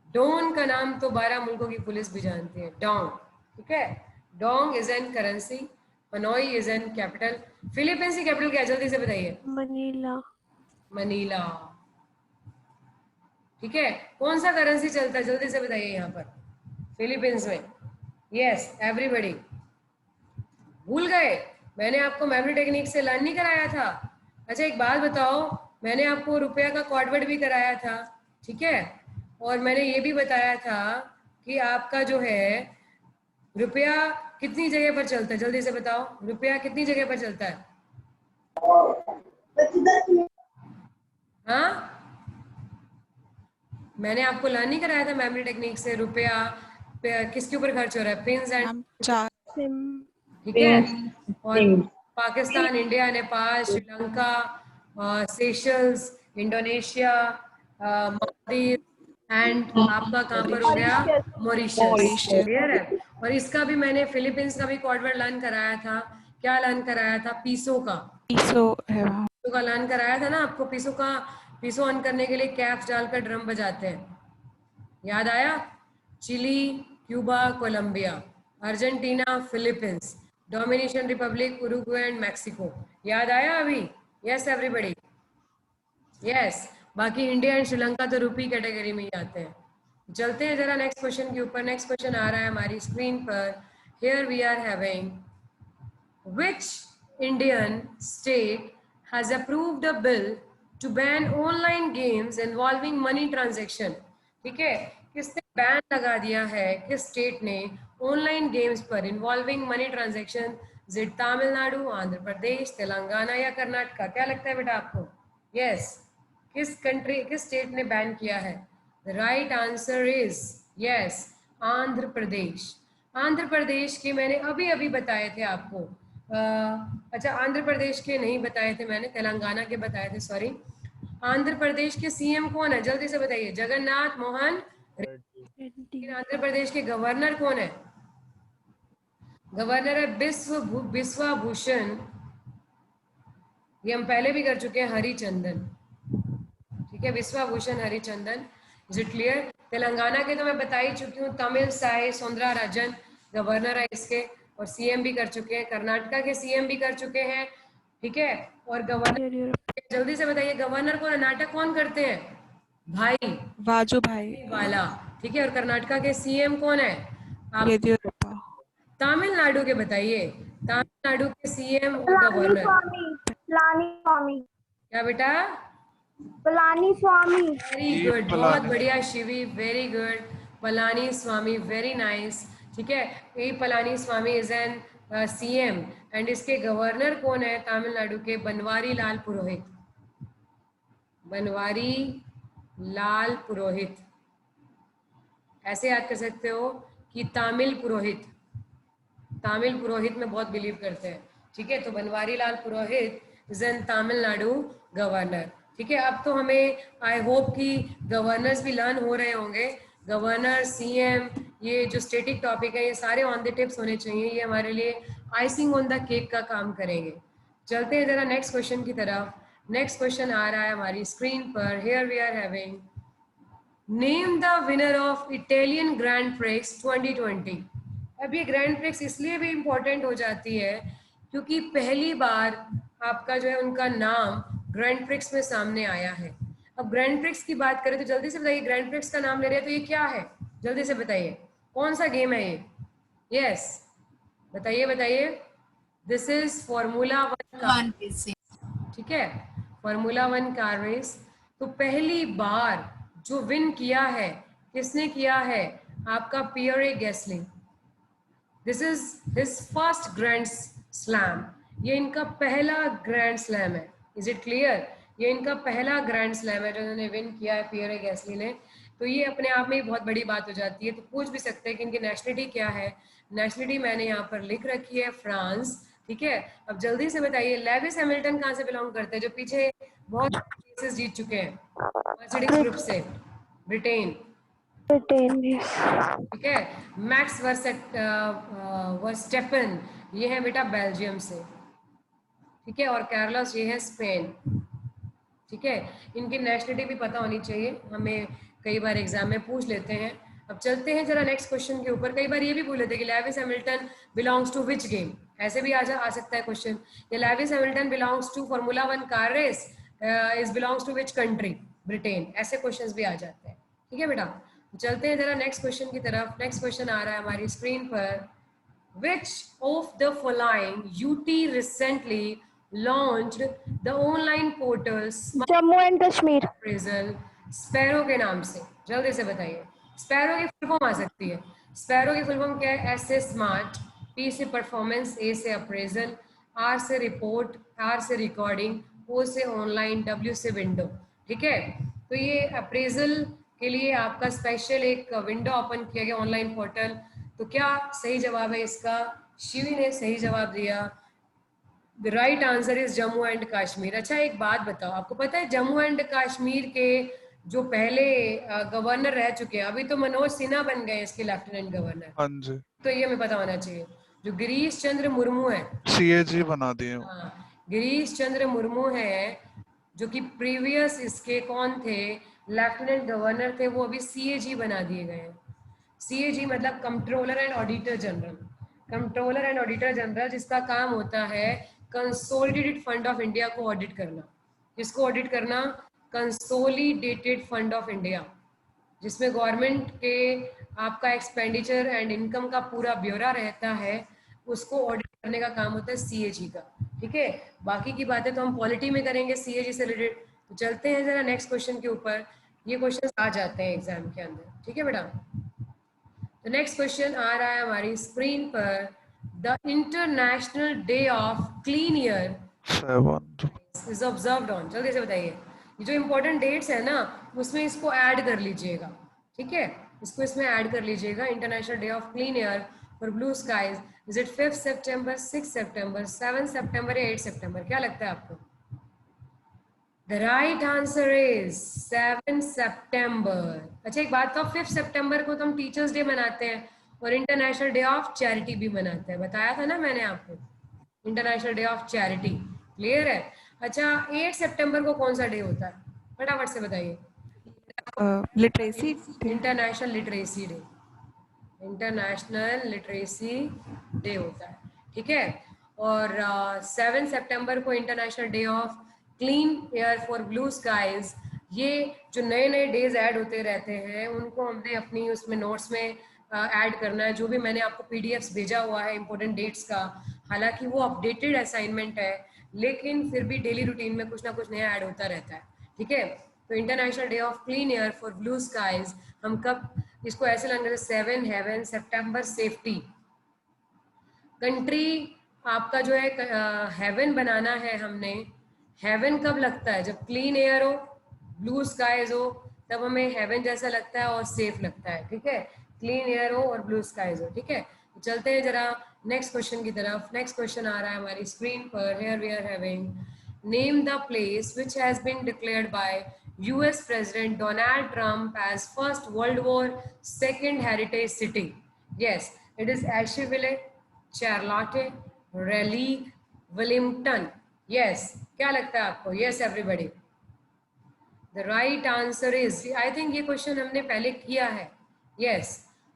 डोंग का नाम तो 12 मुल्कों की पुलिस भी जानती है, डोंग। ठीक है, Dong is an currency, Hanoi is an capital. Philippines की कैपिटल क्या है? जल्दी से बताइए। मनीला। मनीला। ठीक है, कौन सा करेंसी चलता है? जल्दी से बताइए यहाँ पर फिलीपींस में। Yes everybody. भूल गए? मैंने आपको मेमोरी टेक्निक से लर्न नहीं कराया था? अच्छा एक बात बताओ, मैंने आपको रुपया का कॉर्डवर्ड भी कराया था, ठीक है, और मैंने ये भी बताया था कि आपका जो है रुपया कितनी जगह पर चलता है? जल्दी से बताओ, रुपया कितनी जगह पर चलता है? हाँ, मैंने आपको लर्न नहीं कराया था मेमोरी टेक्निक से? रुपया किसके ऊपर खर्च हो रहा है? पिन्स एंड, मैम 4 ठीक है, और Pakistan, India, Nepal, Sri Lanka, Seychelles, Indonesia, Maldives and आपका कहाँ पर हो गया? मॉरिशस। क्लियर है? और इसका भी मैंने फिलीपींस का भी कॉर्डवर्ड लर्न कराया था। क्या लर्न कराया था? पीसो का। पीसो है वहाँ। पीसो का लर्न कराया था ना आपको। पीसो का, पीसो ऑन करने के लिए कैप्स डालकर ड्रम बजाते हैं, याद आया? Chile, Cuba, Colombia, Argentina, Philippines, Dominican Republic, Uruguay and Mexico. याद आया अभी? Yes everybody? यस। बाकी इंडिया एंड श्रीलंका तो रूपी कैटेगरी में ही आते हैं। चलते हैं जरा नेक्स्ट क्वेश्चन के ऊपर। नेक्स्ट क्वेश्चन आ रहा है हमारी स्क्रीन पर। Here we are having which Indian state has approved a bill to ban online games involving money transaction? ठीक है, किसने बैन लगा दिया है? किस स्टेट ने ऑनलाइन गेम्स पर involving money transaction? It Tamil Nadu, Andhra Pradesh, Telangana या कर्नाटका? क्या लगता है बेटा आपको? यस, किस कंट्री, किस स्टेट ने बैन किया है? The right answer is yes, Andhra Pradesh. Andhra Pradesh के मैंने अभी अभी बताए थे आपको। अच्छा आंध्र प्रदेश के नहीं बताए थे मैंने, तेलंगाना के बताए थे, सॉरी। आंध्र प्रदेश के सीएम कौन है? जल्दी से बताइए। जगन्नाथ मोहन रेड्डी। आंध्र प्रदेश के गवर्नर कौन है? गवर्नर है बिस्वा भूषण, ये हम पहले भी कर चुके हैं, हरिचंदन। ठीक है, Biswa Bhushan Harichandan. Is it clear? Telangana के तो मैं बता ही चुकी हूँ, तमिल साई सौंदराराजन गवर्नर है इसके, और सीएम भी कर चुके हैं। कर्नाटका के सीएम भी कर चुके हैं, ठीक है। और गवर्नर, जल्दी से बताइए गवर्नर को नाटक कौन करते हैं? भाई वाजुभाई वाला, ठीक है। और कर्नाटका के सीएम कौन है? आप येदियुरप्पा। तमिलनाडु के बताइए, तमिलनाडु के सीएम और गवर्नर। पलानी क्या बेटा? स्वामी। वेरी गुड, बहुत बढ़िया शिवी, वेरी गुड। पलानी स्वामी, वेरी नाइस। ठीक है, ए पलानी स्वामी इज एन सीएम एंड इसके गवर्नर कौन है तमिलनाडु के? बनवारी लाल पुरोहित। बनवारी लाल पुरोहित, ऐसे याद कर सकते हो कि तामिल पुरोहित, तामिल पुरोहित में बहुत बिलीव करते हैं, ठीक है। तो बनवारी लाल पुरोहित इज एन तमिलनाडु गवर्नर, ठीक है। अब तो हमें आई होप कि गवर्नर्स भी लर्न हो रहे होंगे। गवर्नर, सीएम, ये जो स्टेटिक टॉपिक है ये सारे ऑन द टिप्स होने चाहिए, ये हमारे लिए आइसिंग ऑन द केक का काम करेंगे। चलते हैं जरा नेक्स्ट क्वेश्चन की तरफ। नेक्स्ट क्वेश्चन आ रहा है हमारी स्क्रीन पर। Here we are having name the winner of Italian Grand Prix 2020। अब ये ग्रैंड प्रिक्स इसलिए भी इम्पोर्टेंट हो जाती है क्योंकि पहली बार आपका जो है उनका नाम ग्रैंड प्रिक्स में सामने आया है। अब ग्रैंड प्रिक्स की बात करें तो जल्दी से बताइए, ग्रैंड प्रिक्स का नाम ले रहे हैं तो ये क्या है, जल्दी से बताइए कौन सा गेम है ये? यस, बताइए बताइए। दिस इज फॉर्मूला 1 रेसिंग, ठीक है, फॉर्मूला 1 कार रेस। तो पहली बार जो विन किया है किसने किया है? आपका Pierre गैसली। This is his first grand slam, ये इनका पहला ग्रैंड स्लैम है। Is it clear? ये इनका पहला ग्रैंड स्लैम है जो इन्होंने विन किया है पियरे गैसली ने। तो ये अपने आप में ही बहुत बड़ी बात हो जाती है। तो पूछ भी सकते हैं कि इनकी नेशनलिटी क्या है। नेशनलिटी मैंने यहाँ पर लिख रखी है, फ्रांस, ठीक है। अब जल्दी से बताइए लेविस हैमिल्टन कहाँ से बिलोंग करते हैं, जो पीछे बहुत रेसेस जीत चुके हैं मर्सिडीज ग्रुप से? Britain, Britain, yes. ठीक है। मैक्स वर्स्टेपन ये है बेटा बेल्जियम से, ठीक है। और कार्लोस ये है स्पेन, ठीक है। इनकी नेशनलिटी भी पता होनी चाहिए, हमें कई बार एग्जाम में पूछ लेते हैं। अब चलते हैं जरा नेक्स्ट क्वेश्चन के ऊपर। कई बार ये भी पूछ लेते हैं कि Lewis Hamilton belongs to which game, ऐसे भी आ सकता है क्वेश्चन। या Lewis Hamilton belongs to Formula 1 car race is belongs to which country, Britain, ऐसे क्वेश्चंस भी आ जाते हैं, ठीक है बेटा। चलते हैं जरा नेक्स्ट क्वेश्चन की तरफ। नेक्स्ट क्वेश्चन आ रहा है हमारी स्क्रीन पर। Which of the following UT recently launched the online portal Smart Jammu and Kashmir. Appraisal sparrow के नाम से? जल्दी से बताइए। स्पैरो की फुल फॉर्म आ सकती है। स्पैरो की फुल फॉर्म क्या है? एस से स्मार्ट, पी से परफॉर्मेंस, ए से अप्रेजल, आर से रिपोर्ट, आर से रिकॉर्डिंग, ओ से ऑनलाइन, डब्ल्यू से विंडो, ठीक है। तो ये अप्रेजल के लिए आपका स्पेशल एक विंडो ओपन किया गया, ऑनलाइन पोर्टल। तो क्या सही जवाब है इसका? शिवी ने सही जवाब दिया। The right answer is Jammu and Kashmir. अच्छा एक बात बताओ, आपको पता है जम्मू एंड कश्मीर के जो पहले गवर्नर रह चुके हैं, अभी तो मनोज सिन्हा बन गए इसके लेफ्टिनेंट गवर्नर। हाँ जी, तो ये हमें पता होना चाहिए। जो गिरीश चंद्र मुर्मू है, सीएजी बना दिए। हाँ, गिरीश चंद्र मुर्मू है, जो कि प्रीवियस इसके कौन थे, लेफ्टिनेंट गवर्नर थे, वो अभी सीएजी बना दिए गए हैं। सीएजी मतलब controller and auditor general. Controller and auditor general जिसका काम होता है कंसोलिडेटेड फंड ऑफ इंडिया को ऑडिट करना। किसको ऑडिट करना? कंसोलिडेटेड फंड ऑफ इंडिया, जिसमें गवर्नमेंट के आपका एक्सपेंडिचर एंड इनकम का पूरा ब्यौरा रहता है, उसको ऑडिट करने का काम होता है सीएजी का, ठीक है। बाकी की बातें तो हम पॉलिटी में करेंगे सीएजी से रिलेटेड। तो चलते हैं जरा नेक्स्ट क्वेश्चन के ऊपर। ये क्वेश्चन आ जाते हैं एग्जाम के अंदर, ठीक है बेटा। तो नेक्स्ट क्वेश्चन आ रहा है हमारी स्क्रीन पर। The international Day of clean year 7 is observed on, जल्दी से बताइए। ये जो इंपॉर्टेंट डेट्स है ना, उसमें इसको ऐड कर लीजिएगा, ठीक है। इसको इसमें ऐड कर लीजिएगा। International Day of Clean Air for Blue Skies, is it 5 September, 6 September, 7 September या 8 सितंबर? क्या लगता है आपको? The right answer is 7 September. अच्छा एक बात, तो 5 सितंबर को तो हम टीचर्स डे मनाते हैं और इंटरनेशनल डे ऑफ चैरिटी भी मनाते हैं, बताया था ना मैंने आपको, international Day of charity, clear है। अच्छा 8 सितंबर को कौन सा डे होता है, फटाफट से बताइए। Literacy day. International literacy day, international literacy day होता है, ठीक है। और 7 सितंबर को International Day of Clean Air for Blue Skies. ये जो नए नए डेज ऐड होते रहते हैं उनको हमने अपनी उसमें नोट्स में ऐड करना है। जो भी मैंने आपको पीडीएफ्स भेजा हुआ है इंपॉर्टेंट डेट्स का, हालांकि वो अपडेटेड असाइनमेंट है, लेकिन फिर भी डेली रूटीन में कुछ ना कुछ नया ऐड होता रहता है, ठीक है। तो International Day of Clean Air for Blue Skies हम कब इसको ऐसे लगे, 7 हेवन सितंबर सेफ्टी। कंट्री आपका जो है हेवन बनाना है हमने। हेवन कब लगता है? जब क्लीन एयर हो, ब्लू स्काईज हो, तब हमें हेवन जैसा लगता है और सेफ लगता है, ठीक है। क्लीन एयर हो और ब्लू स्काईज हो, ठीक है। तो चलते हैं जरा नेक्स्ट क्वेश्चन की तरफ। नेक्स्ट क्वेश्चन आ रहा है हमारी स्क्रीन पर। Here we are having, name the place which has been declared by US President Donald Trump as first World War II heritage city. Yes, it is Asheville, Charlotte, Raleigh, Wilmington. Yes, क्या लगता है आपको? Yes, everybody. The right answer is, I think ये question हमने पहले किया है। Yes,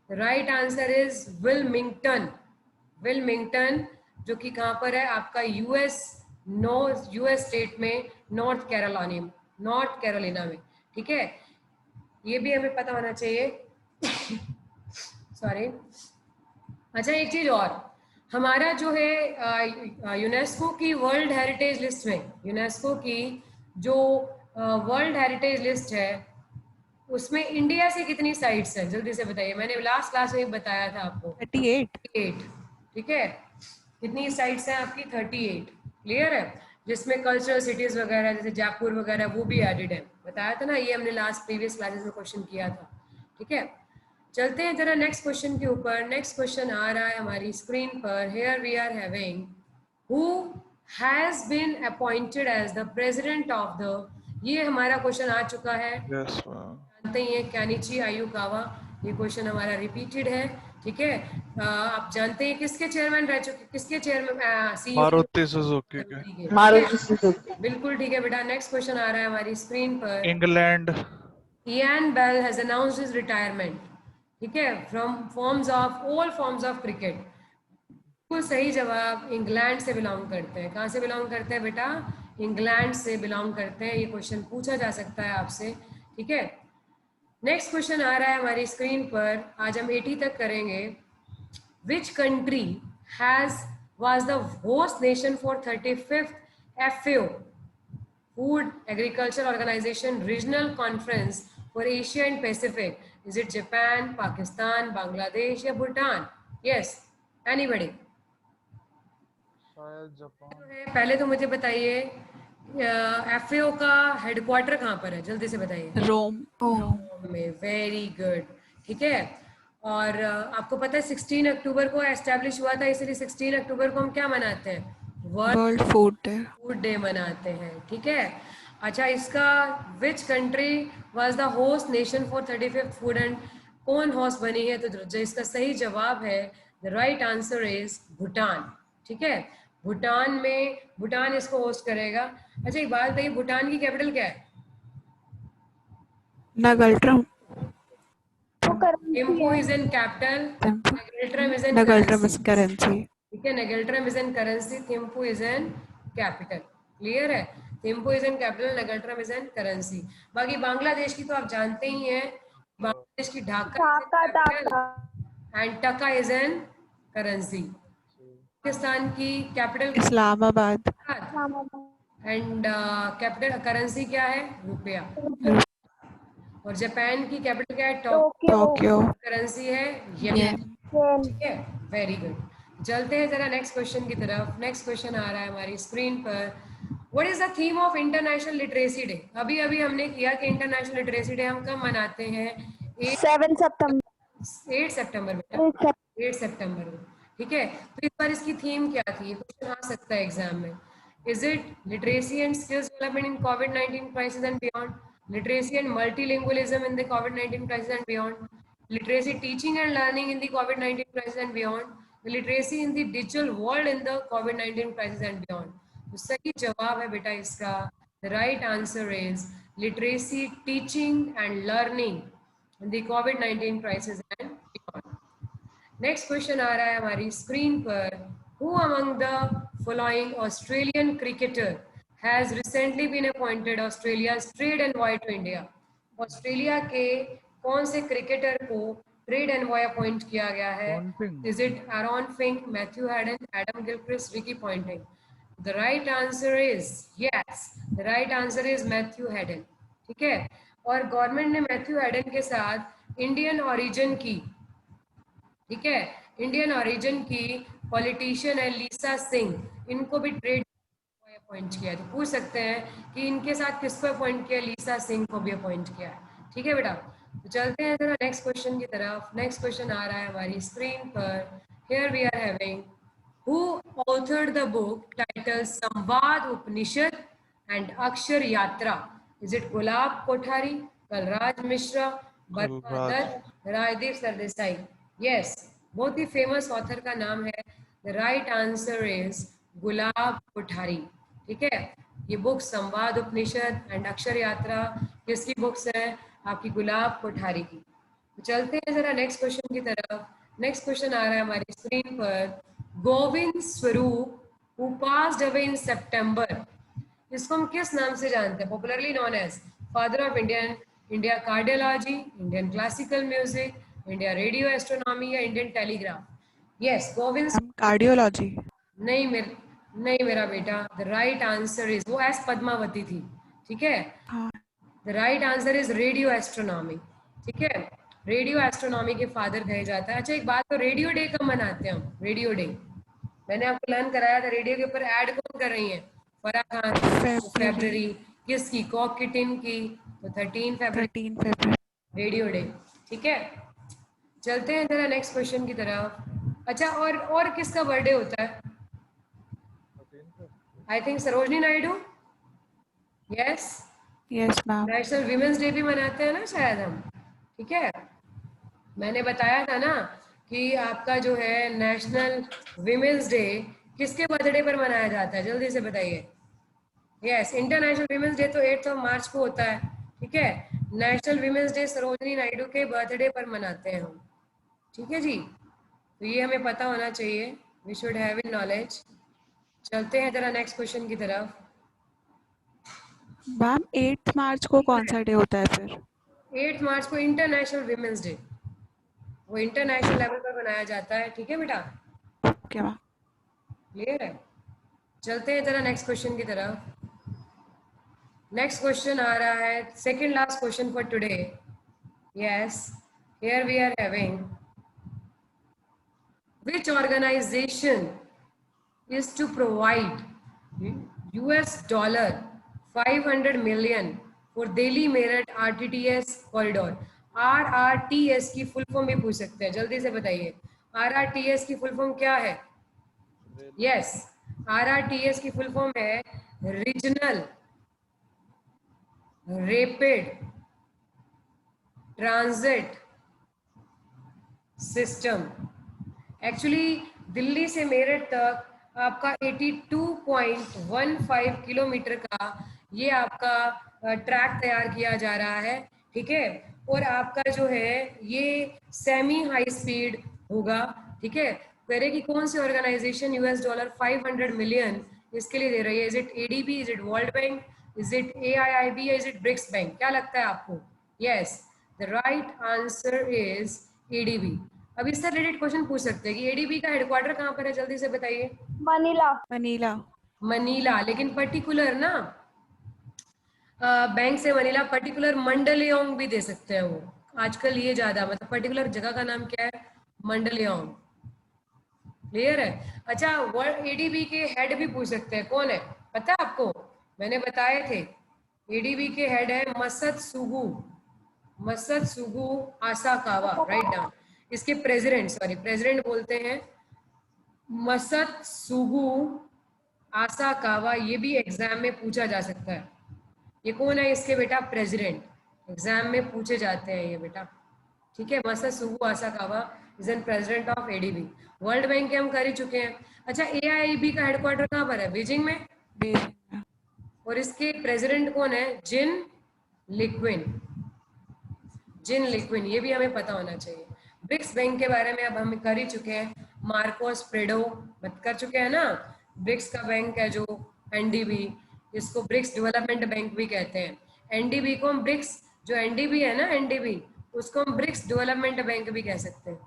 the right answer is Wilmington. Wilmington जो कि कहाँ पर है आपका यूएस स्टेट में, नॉर्थ कैरोलिना में, ठीक है, ये भी हमें पता होना चाहिए। सॉरी। अच्छा, एक चीज और, हमारा जो है यूनेस्को की वर्ल्ड हेरिटेज लिस्ट में, यूनेस्को की जो वर्ल्ड हेरिटेज लिस्ट है उसमें इंडिया से कितनी साइट्स हैं, जल्दी से बताइए। मैंने लास्ट क्लास में बताया था आपको 38। ठीक है, कितनी साइट्स हैं आपकी? 38। क्लियर है, जिसमें कल्चरल सिटीज वगैरह जैसे जयपुर वगैरह वो भी एडिड है, बताया था ना, ये हमने लास्ट प्रीवियस क्लासेस में क्वेश्चन किया था। ठीक है, चलते हैं जरा नेक्स्ट क्वेश्चन के ऊपर। नेक्स्ट क्वेश्चन आ रहा है हमारी स्क्रीन पर। Here we are having who has been appointed as the president of the, ये हमारा क्वेश्चन आ चुका है, यस मैम। जानते ही हैं, कैनिची आयुकावा। ये क्वेश्चन हमारा रिपीटेड है। ठीक है, आप जानते हैं किसके चेयरमैन रह चुके, किसके चेयरमैन? सीईओ मारुति सुजुकी के। बिल्कुल ठीक है बेटा। नेक्स्ट क्वेश्चन आ रहा है हमारी स्क्रीन पर। England. Ian Bell has announced his retirement, ठीक है, from forms of all forms of cricket। बिल्कुल सही जवाब, इंग्लैंड से बिलोंग करते हैं। कहाँ से बिलोंग करते हैं बेटा? इंग्लैंड से बिलोंग करते हैं। ये क्वेश्चन पूछा जा सकता है आपसे। ठीक है, नेक्स्ट क्वेश्चन आ रहा है हमारी स्क्रीन पर। आज हम 80 तक करेंगे। Which country was the host nation for 35th FAO Food Agriculture Organization Regional Conference for Asia and Pacific? Is it Japan, Pakistan, Bangladesh या Bhutan? Yes, anybody? शायद जापान। पहले तो मुझे बताइए FAO का हेडक्वार्टर कहाँ पर है, जल्दी से बताइए। रोम। में। Very good. ठीक है, और आपको पता है 16 अक्टूबर को एस्टेब्लिश हुआ था, इसलिए 16 अक्टूबर को हम क्या मनाते हैं? वर्ल्ड फूड डे मनाते हैं। ठीक है, अच्छा, इसका which country was the host nation for 35th food and, कौन होस्ट बनी है? तो जो इसका सही जवाब है, the right answer is Bhutan. ठीक है, भूटान में, भूटान इसको होस्ट करेगा। अच्छा, एक बात बताइए, भूटान की कैपिटल क्या है? Ngultrum. Thimphu is in capital, ngultrum is in ngultrum is currency. Currency. ठीक है, ngultrum is in currency, Thimphu is in capital. Clear है, Thimphu is in capital, ngultrum is in currency. बाकी बांग्लादेश की तो आप जानते ही हैं, बांग्लादेश की ढाका एंड टका इज इन करेंसी। पाकिस्तान की capital Islamabad. And capital currency क्या है? रुपया। और जापान की कैपिटल क्या है? टोक्यो। करेंसी है येन। ठीक है, वेरी गुड। चलते हैं जरा नेक्स्ट क्वेश्चन की तरफ। नेक्स्ट क्वेश्चन आ रहा है हमारी स्क्रीन पर। What is the theme of international literacy day? अभी अभी हमने किया कि इंटरनेशनल लिटरेसी डे हम कब मनाते हैं? 7 सितंबर। 8 सितंबर बेटा, 8 सितंबर में। ठीक है, तो इस बार इसकी थीम क्या थी? ये क्वेश्चन आ सकता है एग्जाम में। Is it literacy and skills development in covid crisis and beyond, literacy and multilingualism in the covid crisis and beyond, literacy teaching and learning in the covid crisis and beyond, literacy in the digital world in the covid crisis and beyond? तो सही जवाब है बेटा इसका, the right answer is literacy teaching and learning in the COVID-19 crisis and beyond. Next question आ रहा है हमारी screen पर। Who among the following Australian cricketer has recently been appointed Australia's trade envoy to India? Australia के कौन से cricketer को trade envoy appoint किया गया है? Is it Aaron Finch, Matthew Hayden, Adam Gilchrist, Ricky Ponting? The right answer is yes, the right answer is Matthew Hayden. ठीक है, और गवर्नमेंट ने मैथ्यू हैडन के साथ इंडियन ओरिजिन की, ठीक है, इंडियन ओरिजिन की पॉलिटिशियन है लीसा सिंह, इनको भी ट्रेड अपॉइंट किया। तो पूछ सकते हैं कि इनके साथ किसको अपॉइंट किया? लीसा सिंह को भी अपॉइंट किया है। ठीक है बेटा, तो चलते हैं जरा नेक्स्ट क्वेश्चन की तरफ। नेक्स्ट क्वेश्चन आ रहा है हमारी स्क्रीन पर। Here we are having who authored the book title Samvad Upanishad and Akshar Yatra? Is it Gulab Kothari, Kalraj Mishra, बरपादर, राजदीप सरदेसाई? यस, बहुत ही फेमस ऑथर का नाम है। The right answer is Gulab Kothari. ठीक है, ये बुक संवाद उपनिषद एंड अक्षर यात्रा किसकी बुक्स है? आपकी गुलाब कोठारी की। तो चलते हैं जरा नेक्स्ट क्वेश्चन की तरफ। नेक्स्ट क्वेश्चन आ रहा है हमारी स्क्रीन पर। Govind Swarup who passed away in September, इसको हम किस नाम से जानते हैं? Popularly known as father of India cardiology, Indian classical music, India radio astronomy या Indian telegraph? Yes Govind. Cardiology. नहीं मेरा बेटा, द राइट आंसर इज, वो एस पद्मावती थी, ठीक है। हाँ। The right answer is radio astronomy, ठीक है। रेडियो एस्ट्रोनॉमी के फादर कहे जाता है। अच्छा एक बात, तो रेडियो डे कब मनाते हैं हम? रेडियो डे मैंने आपको लर्न कराया था। रेडियो के ऊपर ऐड कौन कर रही है? फराह खान। फेब्रुअरी किसकी? कॉकटिन की, तो 13 फरवरी रेडियो डे, ठीक है। चलते हैं जरा नेक्स्ट क्वेश्चन की तरफ। अच्छा और किसका बर्थडे होता है? I think Sarojini Naidu. Yes ma'am. National women's day भी मनाते हैं ना शायद हम, ठीक है। मैंने बताया था ना कि आपका जो है नेशनल विमेंस डे किसके बर्थडे पर मनाया जाता है? जल्दी से बताइए। यस इंटरनेशनल विमेंस डे तो 8 मार्च को होता है, ठीक है। National women's day Sarojini Naidu के बर्थडे पर मनाते हैं हम, ठीक है जी। तो ये हमें पता होना चाहिए, we should have in knowledge. चलते हैं जरा नेक्स्ट क्वेश्चन की तरफ। मैम 8 मार्च को कौन सा डे होता है फिर? 8 मार्च को इंटरनेशनल विमेंस डे, वो इंटरनेशनल लेवल पर मनाया जाता है, ठीक है बेटा। Okay ma'am. क्लियर है? चलते हैं जरा नेक्स्ट क्वेश्चन की तरफ। नेक्स्ट क्वेश्चन आ रहा है, second last question for today. Yes here we are having, which organization is to provide $500 million for Delhi Meerut RTTS corridor? RRTS की फुल फॉर्म भी पूछ सकते हैं, जल्दी से बताइए। RRTS की फुल फॉर्म क्या है? यस RRTS की फुल फॉर्म है regional rapid transit system. Actually Delhi से मेरठ तक आपका 82.15 किलोमीटर का ये आपका ट्रैक तैयार किया जा रहा है, ठीक है। और आपका जो है ये सेमी हाई स्पीड होगा, ठीक है। कह कि कौन सी ऑर्गेनाइजेशन $500 मिलियन इसके लिए दे रही है? Is it ADB, is it World Bank, is it AIIB या इज इट ब्रिक्स बैंक? क्या लगता है आपको? Yes the right answer is ADB. अब इससे रिलेटेड क्वेश्चन पूछ सकते हैं कि एडीबी का हेडक्वार्टर कहाँ पर है? जल्दी से बताइए। मनीला, लेकिन पर्टिकुलर ना बैंक से मनीला, पर्टिकुलर मंडलेओंग भी दे सकते हैं वो आजकल, ये ज्यादा मतलब पर्टिकुलर जगह का नाम क्या है? मंडलेओंग। क्लियर है? अच्छा एडीबी के हेड भी पूछ सकते हैं, कौन है पता है आपको? मैंने बताए थे एडीबी के हेड है मसत्सुगु आसाकावा, राइट डाउन। इसके प्रेसिडेंट बोलते हैं मसत्सुगु आसाकावा। ये भी एग्जाम में पूछा जा सकता है। ये कौन है इसके बेटा? प्रेसिडेंट, एग्जाम में पूछे जाते हैं ये बेटा, ठीक है। Masatsugu Asakawa is an president of ADB. World bank के हम कर ही चुके हैं। अच्छा AIIB का हेडक्वार्टर कहाँ पर है? बीजिंग में। और इसके प्रेसिडेंट कौन है? जिन लिक्विन, ये भी हमें पता होना चाहिए। ब्रिक्स बैंक के बारे में अब हम कर ही चुके हैं, मार्कोस प्रेडो कर चुके हैं ना। ब्रिक्स का बैंक है जो NDB, इसको ब्रिक्स डेवलपमेंट बैंक भी कहते हैं। NDB को हम ब्रिक्स, जो NDB है ना NDB, उसको हम ब्रिक्स डेवलपमेंट बैंक भी कह सकते हैं।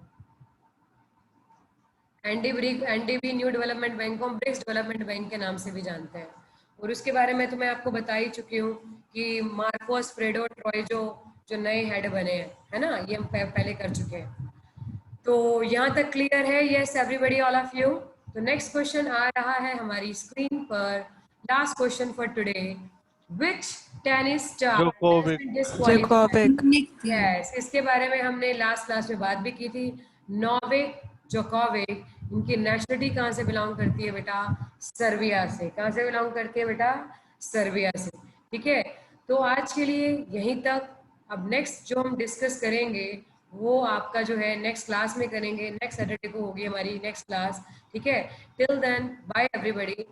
NDB न्यू डेवलपमेंट बैंक को हम ब्रिक्स डेवलपमेंट बैंक के नाम से भी जानते हैं। और उसके बारे में तो मैं आपको बता ही चुकी हूँ कि मार्कोस प्रेडो ट्रॉयजो जो नए हेड बने हैं, है ना, ये हम पहले कर चुके हैं। तो यहाँ तक क्लियर है? Yes everybody, all of you. तो नेक्स्ट क्वेश्चन आ रहा है हमारी स्क्रीन पर, last question for today. Which tennis star Djokovic. Yes, इसके बारे में हमने लास्ट क्लास में बात भी की थी। नोवाक जोकोविक, इनकी नेशनलिटी कहाँ से बिलोंग करती है बेटा? सर्बिया से। कहाँ से बिलोंग करती है बेटा? सर्बिया से, ठीक है। तो आज के लिए यहीं तक। अब नेक्स्ट जो हम डिस्कस करेंगे वो आपका जो है नेक्स्ट क्लास में करेंगे। नेक्स्ट सैटरडे को होगी हमारी नेक्स्ट क्लास, ठीक है। Till then bye everybody.